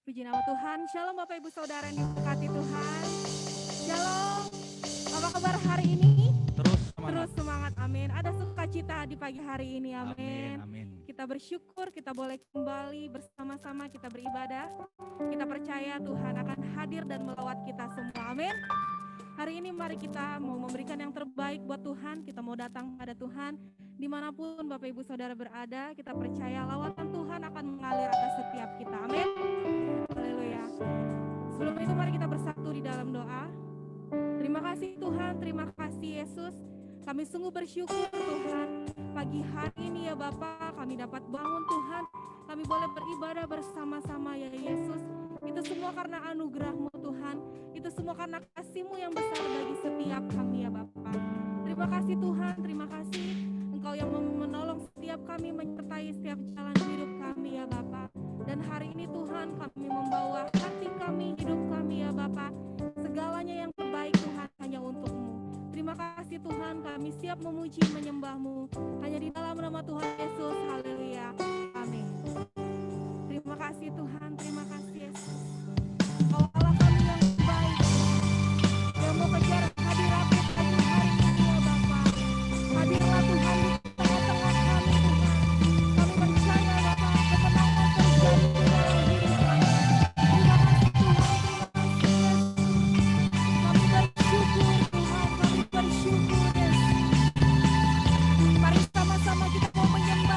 Puji nama Tuhan. Shalom Bapak Ibu Saudara yang diberkati Tuhan. Shalom. Apa kabar hari ini? Terus semangat. Amin. Ada sukacita di pagi hari ini. Amin. Kita bersyukur kita boleh kembali bersama-sama kita beribadah. Kita percaya Tuhan akan hadir dan melawat kita semua. Amin. Hari ini mari kita mau memberikan yang terbaik buat Tuhan. Kita mau datang pada Tuhan. Dimanapun Bapak Ibu Saudara berada, kita percaya lawatan Tuhan akan mengalir atas setiap kita. Amin. Haleluya. Sebelum itu mari kita bersatu di dalam doa. Terima kasih Tuhan, terima kasih Yesus. Kami sungguh bersyukur Tuhan. Pagi hari ini ya Bapa, kami dapat bangun Tuhan. Kami boleh beribadah bersama-sama ya Yesus. Itu semua karena anugerah-Mu Tuhan. Itu semua karena kasih-Mu yang besar bagi setiap kami ya Bapa. Terima kasih Tuhan, terima kasih. Engkau yang menolong setiap kami, menyertai setiap jalan hidup kami ya Bapa. Dan hari ini Tuhan kami membawa hati kami, hidup kami ya Bapa. Segalanya yang terbaik Tuhan hanya untuk-Mu. Terima kasih Tuhan, kami siap memuji, menyembah-Mu. Hanya di dalam nama Tuhan Yesus, haleluya, amin. Terima kasih Tuhan, terima kasih Yesus. Kau Allah kami yang baik, yang mau kejar hadirat-Mu pagi hari ini ya Bapa. Hadirlah Tuhan di tengah-tengah kami Tuhan. Kami percaya Bapa, kemenangan terjadi di dalam hidup kami. Terima kasih Tuhan, terima kasih Yesus. Kami bersyukur Tuhan, kami bersyukur Yesus. Mari sama-sama kita mau menyembah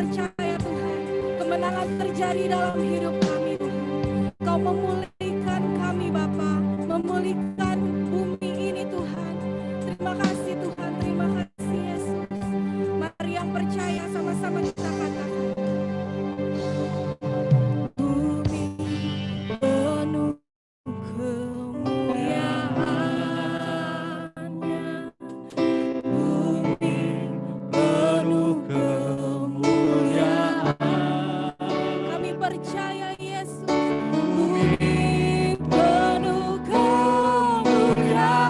percaya Tuhan, kemenangan terjadi dalam hidup kami Tuhan. Kau memulihkan kami Bapa, memulihkan bumi ini Tuhan. Terima kasih Tuhan, terima kasih Yesus. Mari yang percaya sama-sama kita katakan. Bumi penuh kemuliaan-Nya. Bumi penuh kemuliaan. Kami percaya Yesus. Bumi penuh kemuliaan-Nya.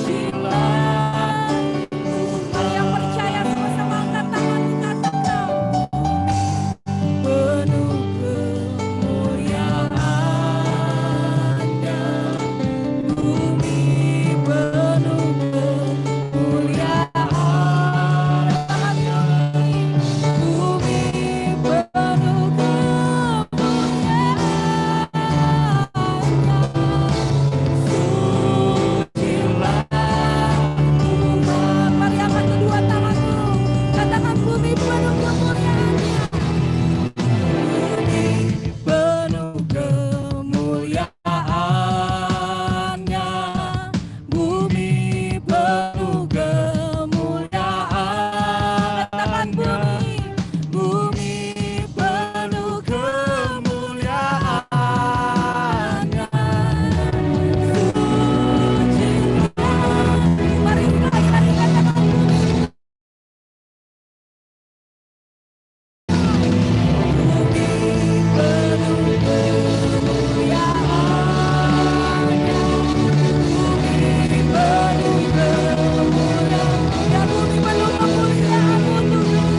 Sucilah. Mari yang percaya sama-sama angkat tangan dikatakan. Penuh kemuliaan-Nya. Bumi penuh kemuliaan. Tangan bumi. Bumi penuh kemuliaan-Nya. Sucilah Tuhan. Mari angkat kedua tanganmu. Katakan bumi penuh kemuliaan-Nya. Bumi penuh kemuliaan-Nya. Bumi penuh kemuliaan. Katakan bumi. Bumi penuh kemuliaan-Nya. Sucilah. Mari sekali lagi katakan bumi. Bumi penuh kemuliaan-Nya. Bumi penuh kemuliaan. Ya bumi penuh kemuliaan-Mu Tuhan.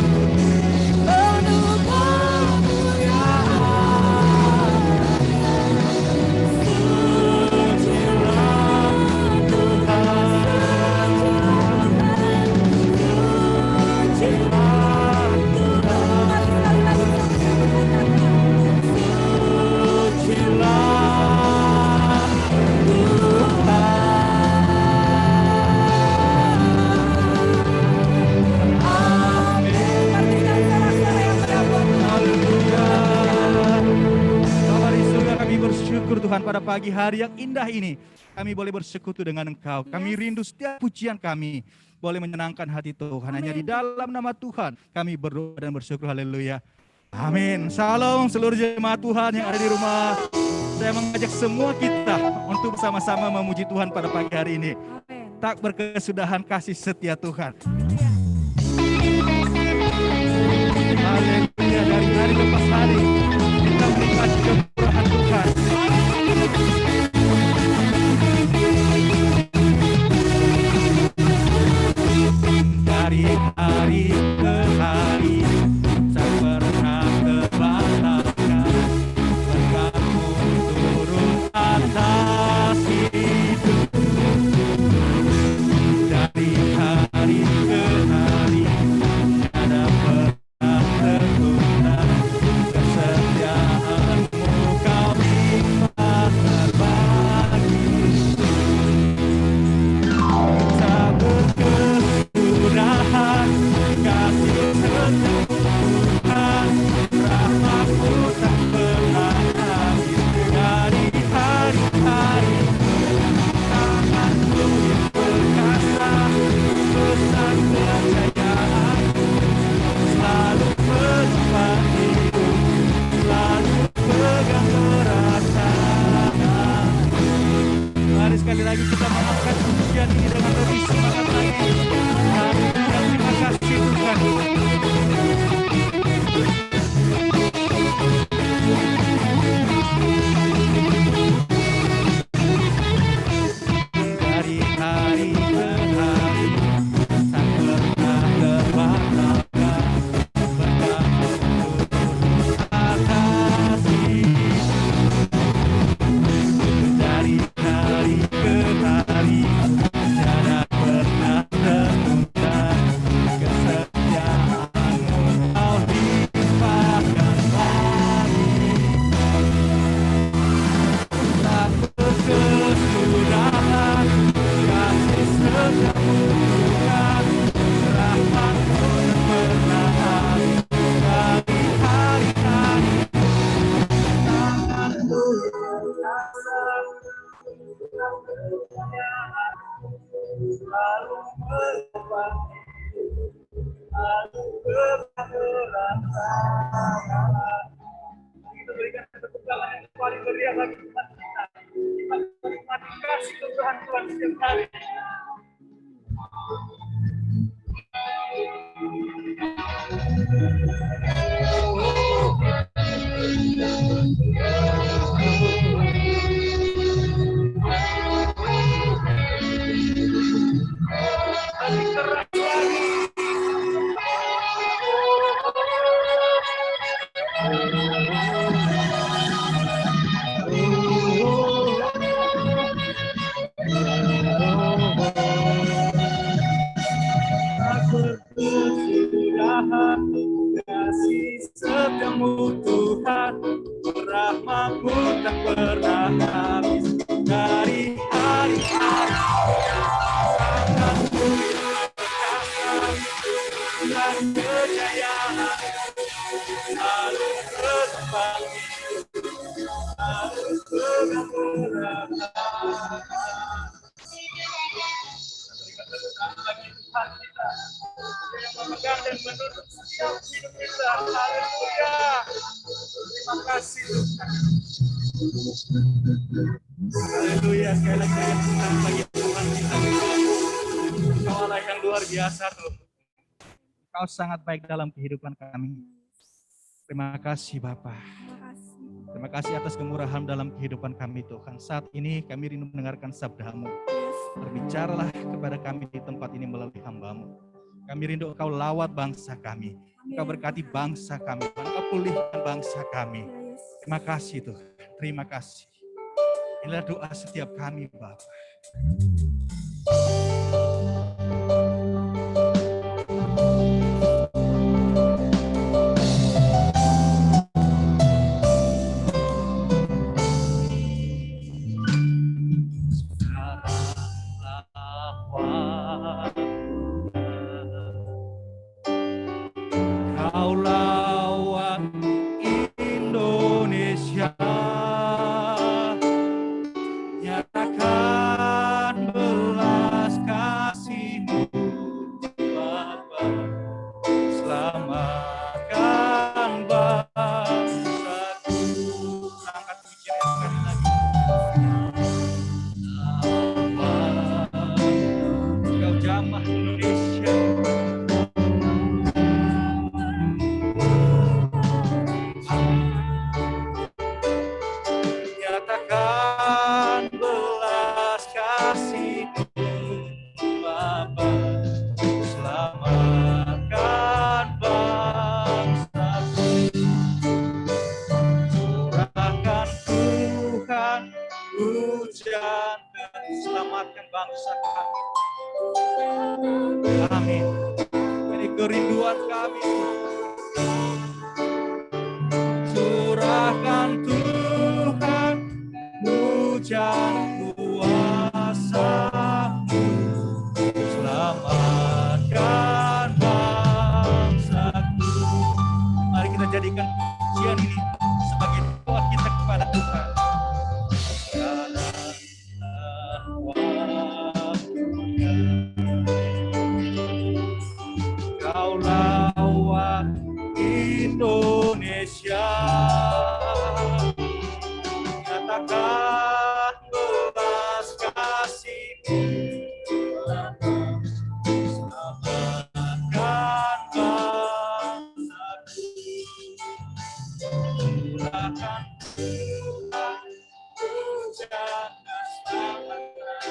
Penuh kemuliaan-Nya. Sucilah Tuhan. Sucilah Tuhan. Mari sekali lagi sama-sama katakan. Sucilah Tuhan. Amin. Mari berikan sorak-sorai yang meriah buat Tuhan. Bapa di surga, kami bersyukur Tuhan pada pagi hari yang indah ini. Kami boleh bersekutu dengan Engkau. Kami rindu setiap pujian kami boleh menyenangkan hati Tuhan. Hanya di dalam nama Tuhan kami berdoa dan bersyukur. Haleluya. Amin. Shalom seluruh jemaat Tuhan yang ada di rumah. Saya mengajak semua kita untuk bersama-sama memuji Tuhan pada pagi hari ini. Amin. Tak berkesudahan kasih setia Tuhan. Haleluya. Dari hari lepas hari kita menikmati kemurahan Tuhan. Dari hari ke hari tak pernah kebahagiaan berkat-Mu turun atas hidup. Dari hari ke hari tiada pernah tertunda kesetiaan-Mu Kau limpah terbagi. Tak berkesudahan kasih setia Tuhan, rahmat-Mu tak pernah habis. Dari hari-hari tangan-Mu yang perkasa, pesan kejayaan-Mu selalu menyimpan hidup, selalu pegang erat tangan. Mari sekali lagi kita mengangkat pujian ini dengan lebih semangat lagi. Haleluya, terima kasih Tuhan. Dari hari ke hari tak pernah terbatalkan berkat-Mu turun atas hidup. Dari hari ke hari tiada Kita berikan tepuk tangan yang paling meriah bagi Tuhan kita. Kita menikmati kasih Tuhan setiap hari. Kasih setiamu Tuhan, rahmat-Mu tak pernah habis. Dari hari-hari akan Ku dan kejayaan selalu berbagi, selalu berapa. Bagi Tuhan kita yang memegang dan menuntut setiap hidup kita. Haleluya. Terima kasih Tuhan. Haleluya. Sekali lagi Tuhan bagi Tuhan kita. Kau Allah yang luar biasa Tuhan. Kau sangat baik dalam kehidupan kami. Terima kasih Bapa. Terima kasih atas kemurahan dalam kehidupan kami Tuhan. Saat ini kami rindu mendengarkan sabda-Mu. Berbicaralah kepada kami di tempat ini melalui hamba-Mu. Kami rindu Engkau lawat bangsa kami. Engkau berkati bangsa kami. Engkau pulihkan bangsa kami. Terima kasih Tuhan. Terima kasih. Inilah doa setiap kami Bapa. Selamatkan bangsa kami. Amin. Ini kerinduan kami. Curahkan Tuhan hujan kuasa-Mu. Selamatkan bangsa-Ku. Mari kita jadikan pujian ini sebagai doa kita kepada Tuhan. Kau lawat Indonesia, nyatakan belas kasih-Mu, selamatkan bangsa-Ku, curahkan Tuhan hujan keselamatan,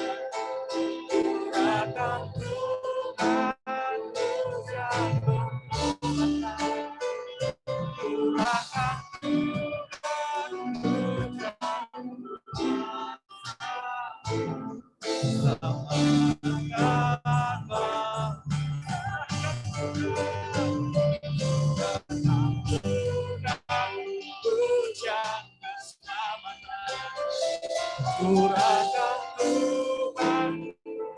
curahkan Tuhan hujan keselamatan, curahkan Tuhan hujan selamatkan curahkan Tuhan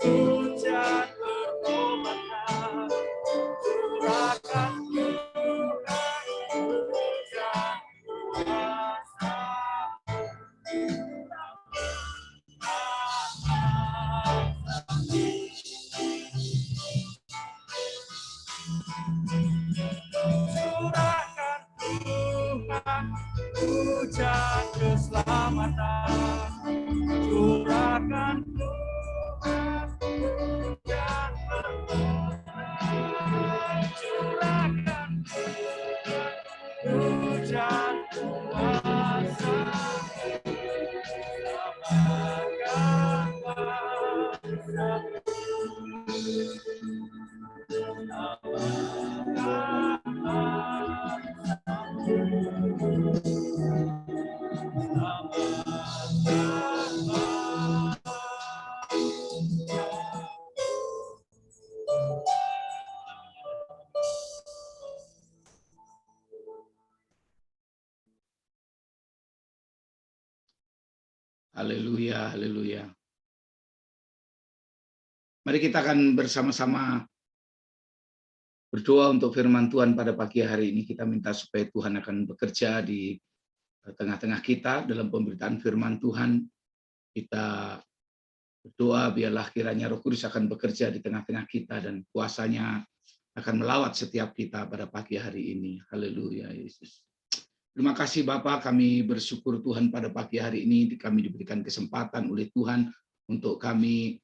hujan pertobatan, curahkan Tuhan hujan kuasa. Haleluya, haleluya. Mari kita akan bersama-sama berdoa untuk firman Tuhan pada pagi hari ini. Kita minta supaya Tuhan akan bekerja di tengah-tengah kita dalam pemberitaan firman Tuhan. Kita berdoa biarlah kiranya Roh Kudus akan bekerja di tengah-tengah kita dan kuasanya akan melawat setiap kita pada pagi hari ini. Haleluya, Yesus. Terima kasih Bapa, kami bersyukur Tuhan pada pagi hari ini kami diberikan kesempatan oleh Tuhan untuk kami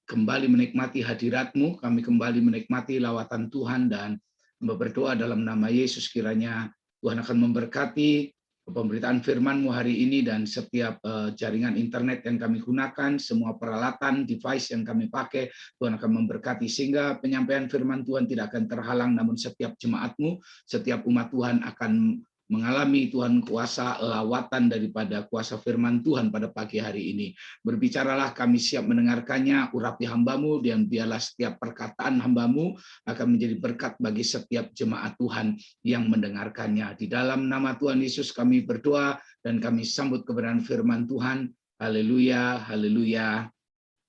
kembali menikmati hadirat-Mu, kami kembali menikmati lawatan Tuhan dan berdoa dalam nama Yesus kiranya Tuhan akan memberkati pemberitaan firman-Mu hari ini dan setiap jaringan internet yang kami gunakan, semua peralatan, device yang kami pakai, Tuhan akan memberkati sehingga penyampaian firman Tuhan tidak akan terhalang, namun setiap jemaat-Mu, setiap umat Tuhan akan mengalami Tuhan kuasa lawatan daripada kuasa firman Tuhan pada pagi hari ini. Berbicaralah, kami siap mendengarkannya, urapi hamba-Mu, dan biarlah setiap perkataan hamba-Mu akan menjadi berkat bagi setiap jemaat Tuhan yang mendengarkannya. Di dalam nama Tuhan Yesus kami berdoa dan kami sambut kebenaran firman Tuhan. Haleluya, haleluya.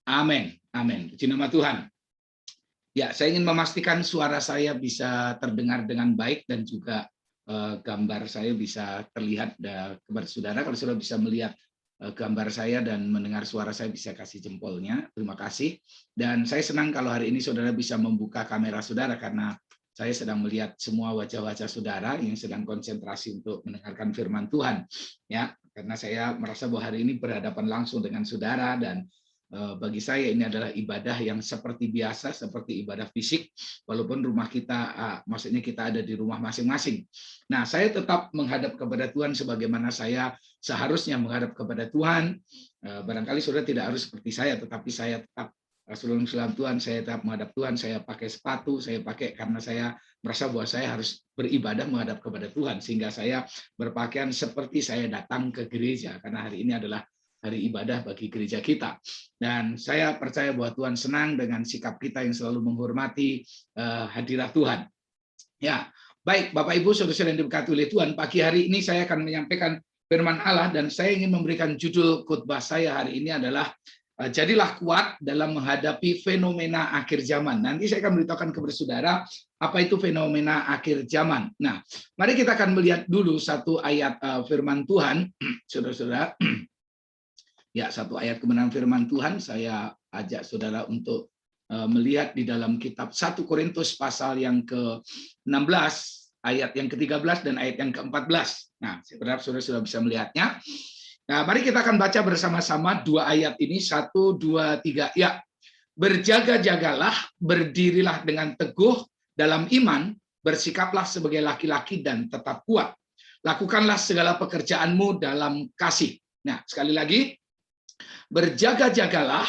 Amin, amin. Puji nama Tuhan. Ya, saya ingin memastikan suara saya bisa terdengar dengan baik dan juga gambar saya bisa terlihat kepada saudara. Kalau saudara bisa melihat gambar saya dan mendengar suara saya, bisa kasih jempolnya. Terima kasih. Dan saya senang kalau hari ini saudara bisa membuka kamera saudara karena saya sedang melihat semua wajah-wajah saudara yang sedang konsentrasi untuk mendengarkan firman Tuhan. Ya, karena saya merasa bahwa hari ini berhadapan langsung dengan saudara dan bagi saya ini adalah ibadah yang seperti biasa, seperti ibadah fisik, walaupun rumah kita, maksudnya kita ada di rumah masing-masing. Nah, saya tetap menghadap kepada Tuhan sebagaimana saya seharusnya menghadap kepada Tuhan. Barangkali saudara tidak harus seperti saya, tetapi saya tetap sebelum Tuhan, saya tetap menghadap Tuhan, saya pakai sepatu, saya pakai karena saya merasa bahwa saya harus beribadah menghadap kepada Tuhan, sehingga saya berpakaian seperti saya datang ke gereja, karena hari ini adalah hari ibadah bagi gereja kita. Dan saya percaya bahwa Tuhan senang dengan sikap kita yang selalu menghormati hadirat Tuhan. Ya, baik Bapak Ibu saudara-saudara yang diberkati oleh Tuhan, pagi hari ini saya akan menyampaikan firman Allah dan saya ingin memberikan judul khotbah saya hari ini adalah jadilah kuat dalam menghadapi fenomena akhir zaman. Nanti saya akan beritahukan kepada saudara apa itu fenomena akhir zaman. Nah, mari kita akan melihat dulu satu ayat firman Tuhan, saudara-saudara. Ya, satu ayat kebenaran firman Tuhan, saya ajak saudara untuk melihat di dalam kitab 1 Korintus pasal yang ke-16, ayat yang ke-13 dan ayat yang ke-14. Nah, saya berharap saudara sudah bisa melihatnya. Nah, mari kita akan baca bersama-sama dua ayat ini, 1, 2, 3. Ya, berjaga-jagalah, berdirilah dengan teguh dalam iman, bersikaplah sebagai laki-laki dan tetap kuat. Lakukanlah segala pekerjaanmu dalam kasih. Nah, sekali lagi, berjaga-jagalah,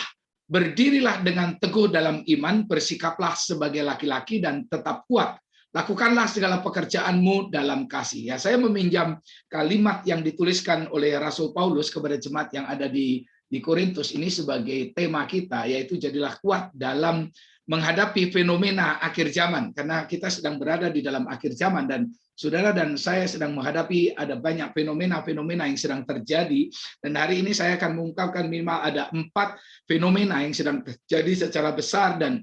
berdirilah dengan teguh dalam iman, bersikaplah sebagai laki-laki dan tetap kuat. Lakukanlah segala pekerjaanmu dalam kasih. Ya, saya meminjam kalimat yang dituliskan oleh Rasul Paulus kepada jemaat yang ada di Korintus ini sebagai tema kita, yaitu jadilah kuat dalam menghadapi fenomena akhir zaman, karena kita sedang berada di dalam akhir zaman dan saudara dan saya sedang menghadapi ada banyak fenomena-fenomena yang sedang terjadi, dan hari ini saya akan mengungkapkan minimal ada 4 fenomena yang sedang terjadi secara besar, dan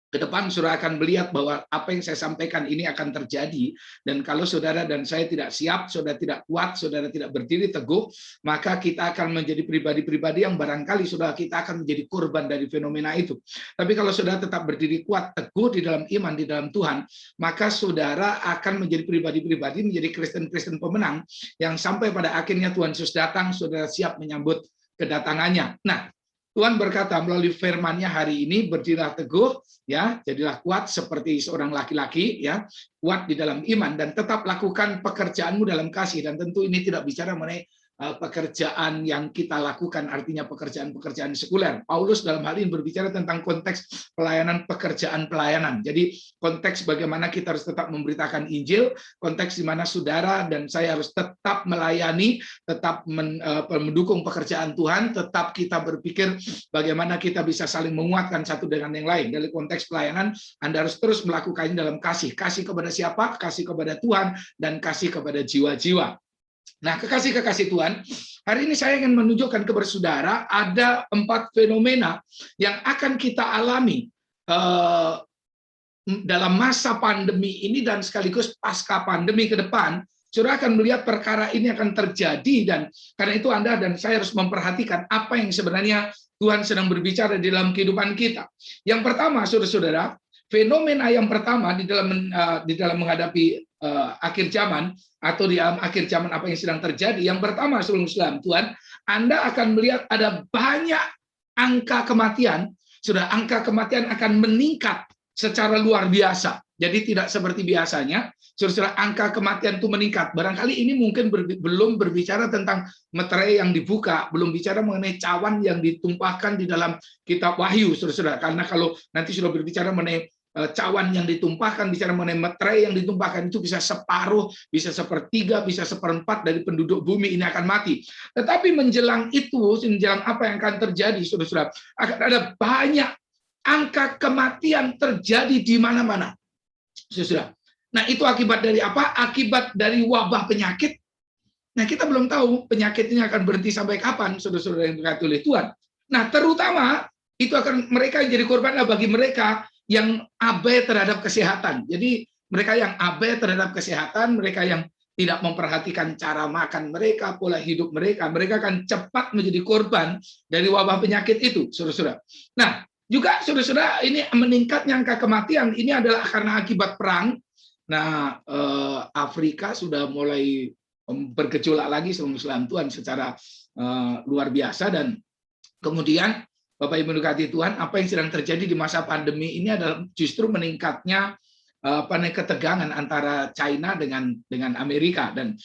ke depan saudara akan melihat bahwa apa yang saya sampaikan ini akan terjadi, dan kalau saudara dan saya tidak siap, saudara tidak kuat, saudara tidak berdiri teguh, maka kita akan menjadi pribadi-pribadi yang barangkali saudara kita akan menjadi korban dari fenomena itu. Tapi kalau saudara tetap berdiri kuat, teguh di dalam iman, di dalam Tuhan, maka saudara akan menjadi pribadi-pribadi, menjadi Kristen-Kristen pemenang, yang sampai pada akhirnya Tuhan Yesus datang, saudara siap menyambut kedatangannya. Nah, Tuhan berkata melalui firman-Nya hari ini, berdirilah teguh, ya, jadilah kuat seperti seorang laki-laki, ya, kuat di dalam iman dan tetap lakukan pekerjaanmu dalam kasih. Dan tentu ini tidak bicara mengenai pekerjaan yang kita lakukan, artinya pekerjaan-pekerjaan sekuler. Paulus dalam hal ini berbicara tentang konteks pekerjaan pelayanan. Jadi konteks bagaimana kita harus tetap memberitakan Injil, konteks di mana saudara dan saya harus tetap melayani, tetap mendukung pekerjaan Tuhan, tetap kita berpikir bagaimana kita bisa saling menguatkan satu dengan yang lain. Dari konteks pelayanan, Anda harus terus melakukannya dalam kasih. Kasih kepada siapa? Kasih kepada Tuhan dan kasih kepada jiwa-jiwa. Nah, kekasih-kekasih Tuhan, hari ini saya ingin menunjukkan kepada saudara ada 4 fenomena yang akan kita alami dalam masa pandemi ini dan sekaligus pasca pandemi ke depan. Saudara akan melihat perkara ini akan terjadi, dan karena itu Anda dan saya harus memperhatikan apa yang sebenarnya Tuhan sedang berbicara di dalam kehidupan kita. Yang pertama, saudara-saudara, fenomena yang pertama di dalam menghadapi akhir zaman atau di dalam akhir zaman apa yang sedang terjadi. Yang pertama, saudara Tuhan, Anda akan melihat ada banyak angka kematian. Sudah, angka kematian akan meningkat secara luar biasa. Jadi tidak seperti biasanya, saudara, angka kematian itu meningkat. Barangkali ini mungkin belum berbicara tentang meterai yang dibuka, belum bicara mengenai cawan yang ditumpahkan di dalam kitab Wahyu, saudara. Karena kalau nanti sudah berbicara mengenai cawan yang ditumpahkan, bicara mengenai meterai yang ditumpahkan, itu bisa separuh, bisa sepertiga, bisa seperempat dari penduduk bumi ini akan mati. Tetapi menjelang itu, menjelang apa yang akan terjadi, saudara, akan ada banyak angka kematian terjadi di mana-mana, saudara. Nah, itu akibat dari apa? Akibat dari wabah penyakit. Nah, kita belum tahu penyakit ini akan berhenti sampai kapan, saudara-saudara yang dikasihi oleh Tuhan. Nah, terutama itu akan mereka yang jadi korban bagi mereka yang abai terhadap kesehatan. Jadi mereka yang abai terhadap kesehatan, mereka yang tidak memperhatikan cara makan mereka, pola hidup mereka, mereka akan cepat menjadi korban dari wabah penyakit itu, saudara-saudara. Nah, juga saudara-saudara, ini meningkatnya angka kematian ini adalah karena akibat perang. Nah, Afrika sudah mulai bergejolak lagi, saudara Tuhan, secara luar biasa, dan kemudian Bapak Ibu diberkati Tuhan, apa yang sedang terjadi di masa pandemi ini adalah justru meningkatnya ketegangan antara China dengan Amerika, dan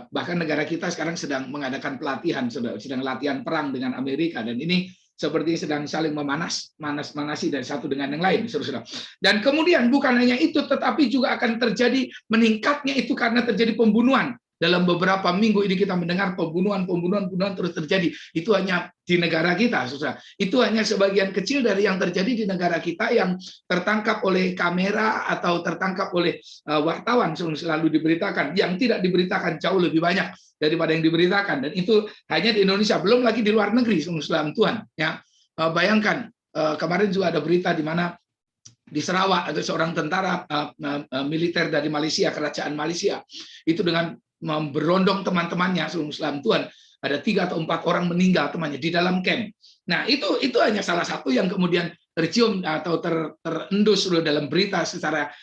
bahkan negara kita sekarang sedang mengadakan pelatihan, sedang latihan perang dengan Amerika, dan ini seperti sedang saling manas-manasi dari satu dengan yang lain, saudara. Dan kemudian bukan hanya itu, tetapi juga akan terjadi meningkatnya itu karena terjadi pembunuhan. Dalam beberapa minggu ini kita mendengar pembunuhan terus terjadi. Itu hanya di negara kita, saudara. Itu hanya sebagian kecil dari yang terjadi di negara kita yang tertangkap oleh kamera atau tertangkap oleh wartawan, selalu diberitakan. Yang tidak diberitakan jauh lebih banyak daripada yang diberitakan. Dan itu hanya di Indonesia, belum lagi di luar negeri, saudara Tuhan. Ya, bayangkan kemarin juga ada berita di mana di Sarawak ada seorang tentara militer dari Malaysia, kerajaan Malaysia, itu dengan berondong teman-temannya, Islam Tuhan, ada 3 atau 4 orang meninggal temannya di dalam camp. Nah, itu hanya salah satu yang kemudian tercium atau terendus dalam berita secara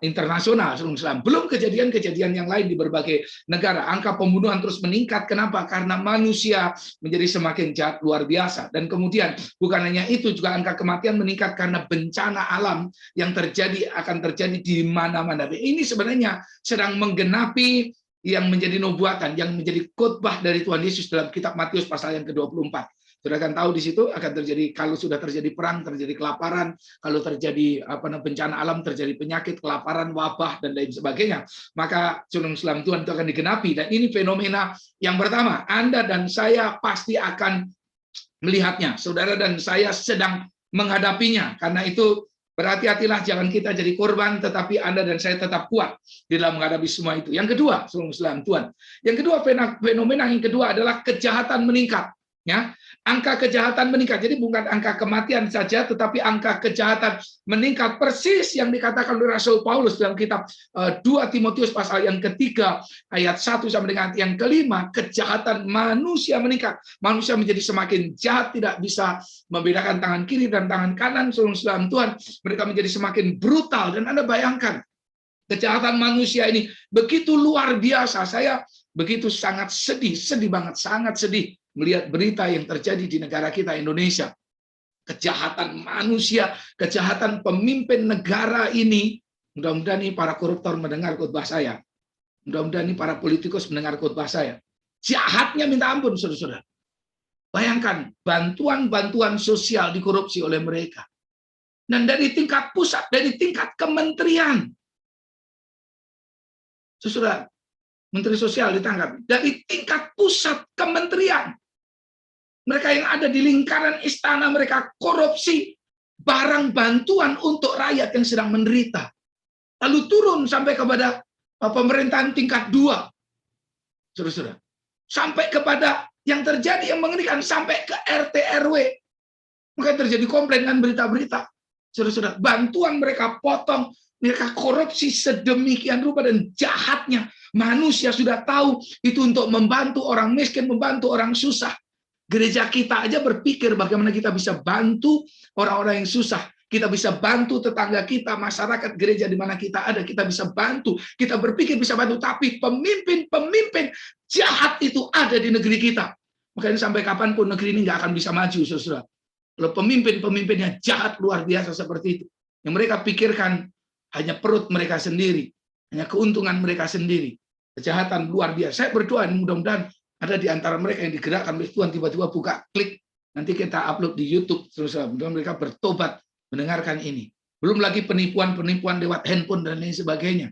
internasional, Islam. Belum kejadian-kejadian yang lain di berbagai negara. Angka pembunuhan terus meningkat. Kenapa? Karena manusia menjadi semakin jahat luar biasa. Dan kemudian bukan hanya itu, juga angka kematian meningkat karena bencana alam yang akan terjadi di mana-mana. Ini sebenarnya sedang menggenapi yang menjadi nubuatan, yang menjadi khotbah dari Tuhan Yesus dalam kitab Matius pasal yang ke-24. Sudah akan tahu di situ akan terjadi, kalau sudah terjadi perang, terjadi kelaparan, kalau terjadi bencana alam, terjadi penyakit, kelaparan, wabah, dan lain sebagainya, maka Islam Tuhan itu akan digenapi. Dan ini fenomena yang pertama, Anda dan saya pasti akan melihatnya. Saudara dan saya sedang menghadapinya. Karena itu berhati-hatilah, jangan kita jadi korban, tetapi Anda dan saya tetap kuat di dalam menghadapi semua itu. Yang kedua, Islam Tuhan. Yang kedua, fenomena yang kedua adalah kejahatan meningkat. Ya, angka kejahatan meningkat. Jadi bukan angka kematian saja, tetapi angka kejahatan meningkat. Persis yang dikatakan oleh Rasul Paulus dalam kitab 2 Timotius pasal yang ketiga, ayat 1 sampai dengan yang kelima, kejahatan manusia meningkat. Manusia menjadi semakin jahat, tidak bisa membedakan tangan kiri dan tangan kanan, Islam Tuhan. Mereka menjadi semakin brutal. Dan Anda bayangkan, kejahatan manusia ini begitu luar biasa. Saya begitu sangat sedih banget, sangat sedih melihat berita yang terjadi di negara kita, Indonesia. Kejahatan manusia, kejahatan pemimpin negara ini. Mudah-mudahan nih para koruptor mendengar khotbah saya. Mudah-mudahan nih para politikus mendengar khotbah saya. jahatnya minta ampun, saudara-saudara. Bayangkan, bantuan-bantuan sosial dikorupsi oleh mereka. Dan dari tingkat pusat, dari tingkat kementerian. Saudara, Menteri Sosial ditangkap. Dari tingkat pusat kementerian. Mereka yang ada di lingkaran istana, mereka korupsi barang bantuan untuk rakyat yang sedang menderita. Lalu turun sampai kepada pemerintahan tingkat 2. Saudara-saudara. Sampai kepada yang terjadi yang mengerikan, sampai ke RT RW. Maka terjadi komplain dengan berita-berita. Saudara-saudara, bantuan mereka potong, mereka korupsi sedemikian rupa dan jahatnya. Manusia sudah tahu itu untuk membantu orang miskin, membantu orang susah. Gereja kita aja berpikir bagaimana kita bisa bantu orang-orang yang susah. Kita bisa bantu tetangga kita, masyarakat gereja di mana kita ada, kita bisa bantu. Kita berpikir bisa bantu, tapi pemimpin-pemimpin jahat itu ada di negeri kita. Makanya sampai kapanpun negeri ini nggak akan bisa maju, saudara. Kalau pemimpin-pemimpinnya jahat luar biasa seperti itu. Yang mereka pikirkan hanya perut mereka sendiri, hanya keuntungan mereka sendiri. Kejahatan luar biasa. Saya berdoa mudah-mudahan ada di antara mereka yang digerakkan oleh Tuhan, tiba-tiba buka klik, nanti kita upload di YouTube, saudara. Mudah-mudahan mereka bertobat mendengarkan ini. Belum lagi penipuan-penipuan lewat handphone dan lain sebagainya.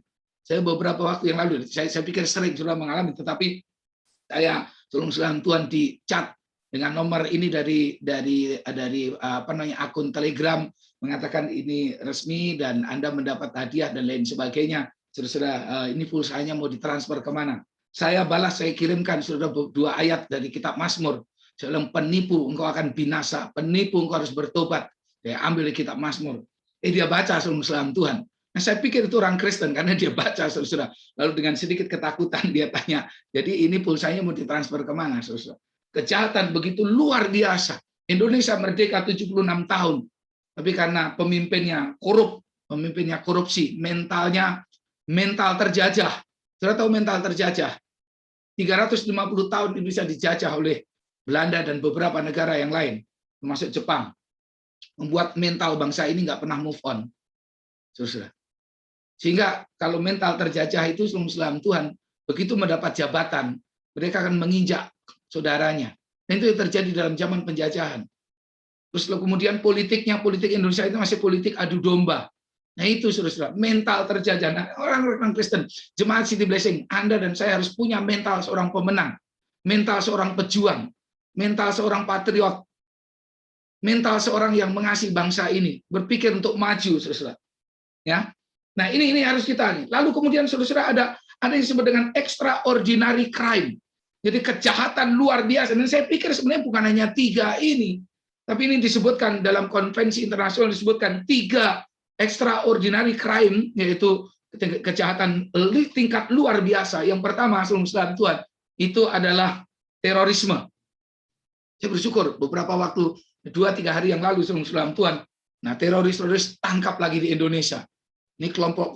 Saya beberapa waktu yang lalu, saya pikir sering sudah mengalami, tetapi saya tolong Tuhan di chat dengan nomor ini dari akun Telegram mengatakan ini resmi dan Anda mendapat hadiah dan lain sebagainya. Saudara, ini pulsanya mau ditransfer kemana? Saya balas, saya kirimkan sudah 2 ayat dari kitab Mazmur. Saya bilang, penipu engkau akan binasa, penipu engkau harus bertobat. Saya ambil di kitab Mazmur. Dia baca saudara Tuhan. Nah, saya pikir itu orang Kristen karena dia baca saudara. Lalu dengan sedikit ketakutan dia tanya, jadi ini pulsanya mau ditransfer kemana saudara? Kejahatan begitu luar biasa. Indonesia merdeka 76 tahun. Tapi karena pemimpinnya korup, pemimpinnya korupsi, mental terjajah. Saudara tahu mental terjajah? 350 tahun Indonesia dijajah oleh Belanda dan beberapa negara yang lain, termasuk Jepang. Membuat mental bangsa ini nggak pernah move on. Saudara. Sehingga kalau mental terjajah itu selama Tuhan, begitu mendapat jabatan, mereka akan menginjak saudaranya. Dan itu yang terjadi dalam zaman penjajahan. Terus kemudian politik Indonesia itu masih politik adu domba. Nah itu saudara, mental terjajah. Nah, orang-orang Kristen, jemaat City Blessing, Anda dan saya harus punya mental seorang pemenang, mental seorang pejuang, mental seorang patriot, mental seorang yang mengasihi bangsa ini, berpikir untuk maju, saudara. Ya, nah ini harus kita. Lalu kemudian saudara ada yang disebut dengan extraordinary crime. Jadi kejahatan luar biasa. Dan saya pikir sebenarnya bukan hanya 3 ini, tapi ini disebutkan dalam konvensi internasional disebutkan 3 extraordinary crime, yaitu kejahatan tingkat luar biasa. Yang pertama, saudara Tuhan, itu adalah terorisme. Saya bersyukur beberapa waktu 2-3 hari yang lalu, saudara Tuhan, nah teroris tangkap lagi di Indonesia. Ini kelompok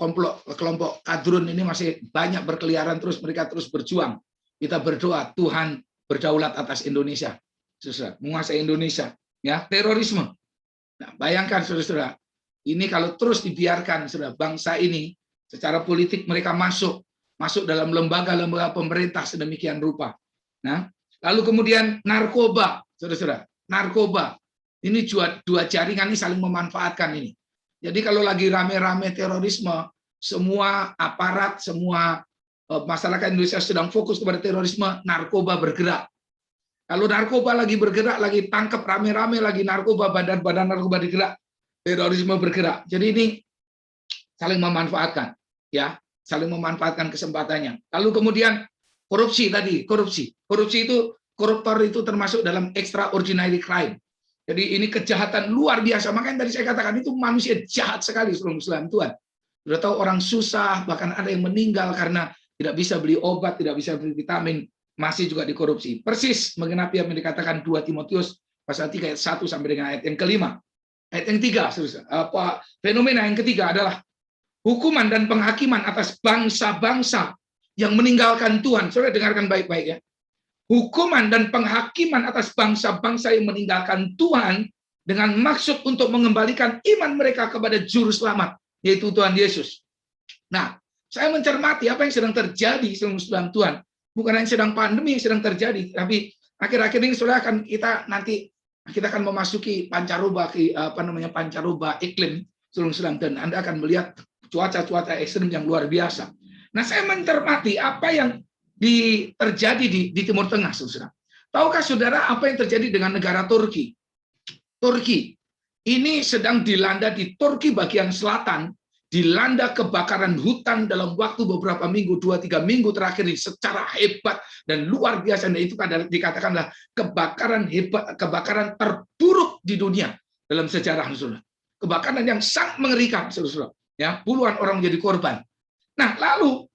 kadrun ini masih banyak berkeliaran terus, mereka terus berjuang. Kita berdoa Tuhan berdaulat atas Indonesia, saudara, menguasai Indonesia. Ya, terorisme. Nah, bayangkan saudara. Ini kalau terus dibiarkan, saudara, bangsa ini secara politik mereka masuk dalam lembaga-lembaga pemerintah sedemikian rupa. Nah, lalu kemudian narkoba, saudara, narkoba. Ini 2 jaringan ini saling memanfaatkan ini. Jadi kalau lagi rame-rame terorisme, semua aparat, semua masyarakat Indonesia sedang fokus kepada terorisme, narkoba bergerak. Kalau narkoba lagi bergerak, lagi tangkap rame-rame, lagi narkoba, badan-badan narkoba digerak, terorisme bergerak. Jadi ini saling memanfaatkan, ya, saling memanfaatkan kesempatannya. Lalu kemudian korupsi tadi, korupsi itu, koruptor itu termasuk dalam extraordinary crime. Jadi ini kejahatan luar biasa. Makanya tadi saya katakan itu manusia jahat sekali, saudara Tuhan. Sudah tahu orang susah, bahkan ada yang meninggal karena tidak bisa beli obat, tidak bisa beli vitamin, masih juga dikorupsi. Persis menggenapi yang dikatakan 2 Timotius pasal 3 ayat 1 sampai dengan ayat yang kelima. Ayat yang 3, fenomena yang ketiga adalah hukuman dan penghakiman atas bangsa-bangsa yang meninggalkan Tuhan. Saudara dengarkan baik-baik ya. Hukuman dan penghakiman atas bangsa-bangsa yang meninggalkan Tuhan dengan maksud untuk mengembalikan iman mereka kepada Juru Selamat, yaitu Tuhan Yesus. Nah, saya mencermati apa yang sedang terjadi, saudara Tuhan. bukan hanya sedang pandemi yang sedang terjadi, tapi akhir-akhir ini saudara kita akan memasuki pancaroba iklim dan Anda akan melihat cuaca ekstrem yang luar biasa. Nah, saya mencermati apa yang terjadi di Timur Tengah, saudara. Tahukah saudara apa yang terjadi dengan negara Turki? Turki ini sedang dilanda di Turki bagian selatan, dilanda kebakaran hutan dalam waktu beberapa minggu, 2-3 minggu terakhir ini secara hebat dan luar biasa. Dan itu dikatakanlah kebakaran terburuk di dunia dalam sejarah, saudara. Kebakaran yang sangat mengerikan, saudara. Ya, puluhan orang menjadi korban. Nah, lalu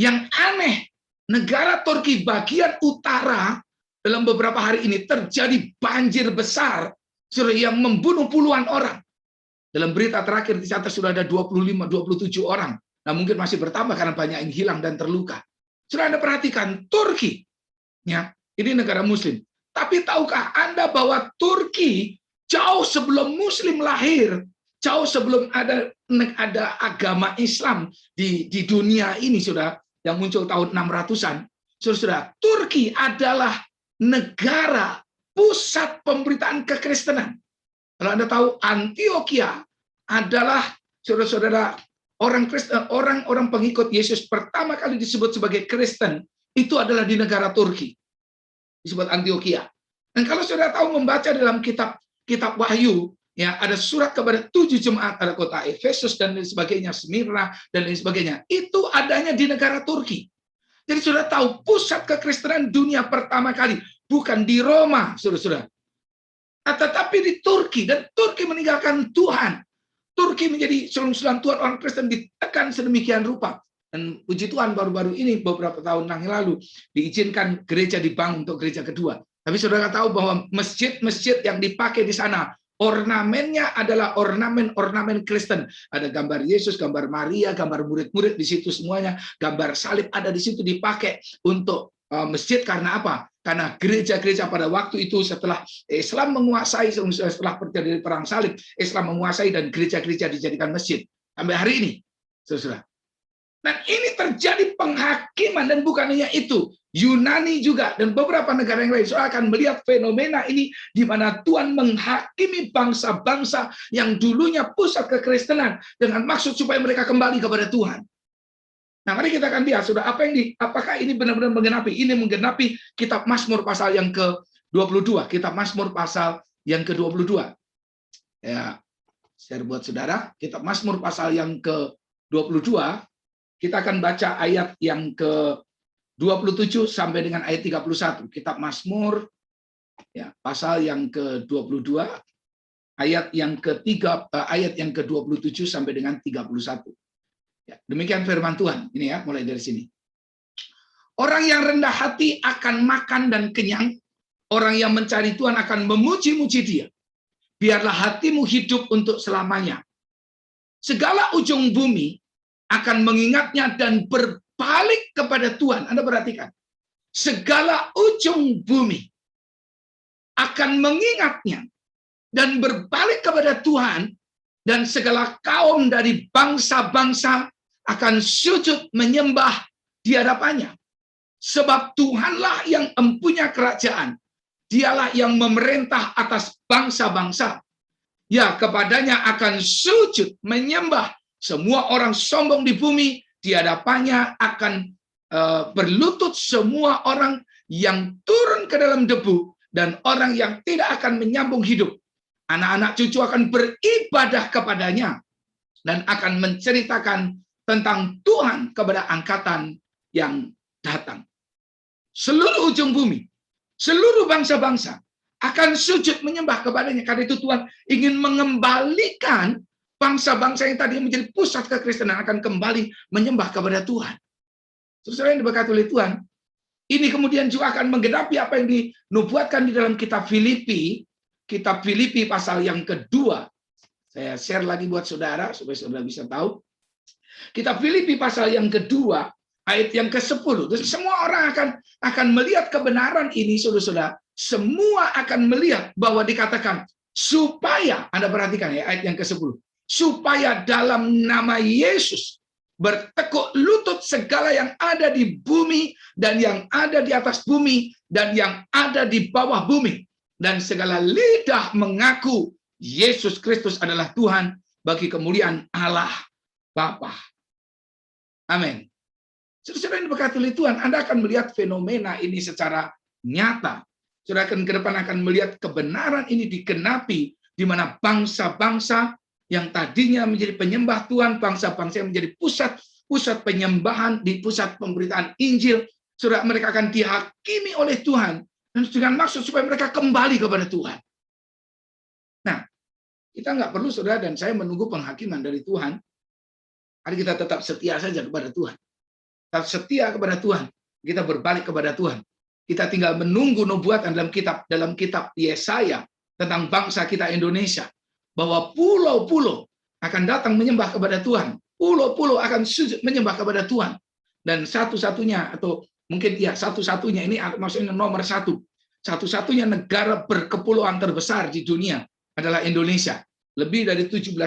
yang aneh, negara Turki bagian utara dalam beberapa hari ini terjadi banjir besar, saudara, yang membunuh puluhan orang. Dalam berita terakhir dicatat sudah ada 25-27 orang. Nah, mungkin masih bertambah karena banyak yang hilang dan terluka. Sudah Anda perhatikan, Turki, ya, ini negara Muslim. Tapi tahukah Anda bahwa Turki jauh sebelum Muslim lahir, jauh sebelum ada agama Islam di dunia ini, sudah yang muncul tahun 600-an, saudara, Turki adalah negara pusat pemberitaan kekristenan. Kalau Anda tahu, Antioquia adalah saudara-saudara orang Kristen, orang pengikut Yesus pertama kali disebut sebagai Kristen itu adalah di negara Turki, disebut Antioquia. Dan kalau saudara tahu membaca dalam kitab Wahyu, ya, ada surat kepada 7 jemaat, ada kota Efesus dan lain sebagainya, Smyrna dan lain sebagainya, itu adanya di negara Turki. Jadi saudara tahu pusat kekristenan dunia pertama kali bukan di Roma, saudara-saudara, tetapi di Turki. Dan Turki meninggalkan Tuhan. Turki menjadi selang-selang Tuhan, orang Kristen ditekan sedemikian rupa. Dan puji Tuhan baru-baru ini beberapa tahun yang lalu diizinkan gereja dibangun untuk gereja kedua. Tapi saudara tahu bahwa masjid-masjid yang dipakai di sana ornamennya adalah ornamen Kristen. Ada gambar Yesus, gambar Maria, gambar murid-murid di situ semuanya, gambar salib ada di situ dipakai untuk masjid. Karena apa? Karena gereja-gereja pada waktu itu setelah Islam menguasai, setelah terjadi perang salib, Islam menguasai dan gereja-gereja dijadikan masjid. Sampai hari ini, saudara. Dan ini terjadi penghakiman, dan bukan hanya itu, Yunani juga dan beberapa negara yang lain akan melihat fenomena ini di mana Tuhan menghakimi bangsa-bangsa yang dulunya pusat kekristenan dengan maksud supaya mereka kembali kepada Tuhan. Nah, mari kita akan lihat, sudah apakah ini benar-benar menggenapi? Ini menggenapi kitab Mazmur pasal yang ke-22. Kitab Mazmur pasal yang ke-22. Ya, share buat saudara. Kitab Mazmur pasal yang ke-22. Kita akan baca ayat yang ke-27 sampai dengan ayat 31. Kitab Mazmur, ya, pasal yang ke-22, ayat yang ke-27 sampai dengan 31. Ya, demikian firman Tuhan. Ini ya, mulai dari sini. Orang yang rendah hati akan makan dan kenyang. Orang yang mencari Tuhan akan memuji-muji Dia. Biarlah hatimu hidup untuk selamanya. Segala ujung bumi akan mengingatnya dan berbalik kepada Tuhan. Anda perhatikan. Segala ujung bumi akan mengingatnya dan berbalik kepada Tuhan. Dan segala kaum dari bangsa-bangsa akan sujud menyembah di hadapannya. Sebab Tuhanlah yang mempunyai kerajaan. Dialah yang memerintah atas bangsa-bangsa. Ya, kepadanya akan sujud menyembah semua orang sombong di bumi. Di hadapannya akan berlutut semua orang yang turun ke dalam debu dan orang yang tidak akan menyambung hidup. Anak-anak cucu akan beribadah kepadanya dan akan menceritakan tentang Tuhan kepada angkatan yang datang. Seluruh ujung bumi, seluruh bangsa-bangsa akan sujud menyembah kepadanya. Karena itu Tuhan ingin mengembalikan bangsa-bangsa yang tadi menjadi pusat kekristenan akan kembali menyembah kepada Tuhan. Saudara yang diberkati oleh Tuhan, ini kemudian juga akan menggenapi apa yang dinubuatkan di dalam kitab Filipi. Kitab Filipi pasal yang kedua. Saya share lagi buat saudara, supaya saudara bisa tahu. Kitab Filipi pasal yang kedua, ayat yang ke-10. Dan semua orang akan melihat kebenaran ini, saudara-saudara. Semua akan melihat bahwa dikatakan, supaya, Anda perhatikan ya, ayat yang ke-10. Supaya dalam nama Yesus, bertekuk lutut segala yang ada di bumi dan yang ada di atas bumi dan yang ada di bawah bumi, dan segala lidah mengaku Yesus Kristus adalah Tuhan bagi kemuliaan Allah Bapa. Amin. Saudara yang diberkati oleh Tuhan, Anda akan melihat fenomena ini secara nyata. Saudara akan ke depan akan melihat kebenaran ini digenapi, di mana bangsa-bangsa yang tadinya menjadi penyembah Tuhan, bangsa-bangsa yang menjadi pusat penyembahan, di pusat pemberitaan Injil, saudara, mereka akan dihakimi oleh Tuhan, dan dengan maksud supaya mereka kembali kepada Tuhan. Nah, kita nggak perlu, saudara dan saya, menunggu penghakiman dari Tuhan. Mari kita tetap setia saja kepada Tuhan. Tetap setia kepada Tuhan. Kita berbalik kepada Tuhan. Kita tinggal menunggu nubuatan dalam kitab Yesaya tentang bangsa kita Indonesia, bahwa pulau-pulau akan datang menyembah kepada Tuhan. Pulau-pulau akan sujud menyembah kepada Tuhan. Dan satu-satunya, atau mungkin ya satu-satunya, ini maksudnya nomor satu, satu-satunya negara berkepulauan terbesar di dunia adalah Indonesia. Lebih dari 17.000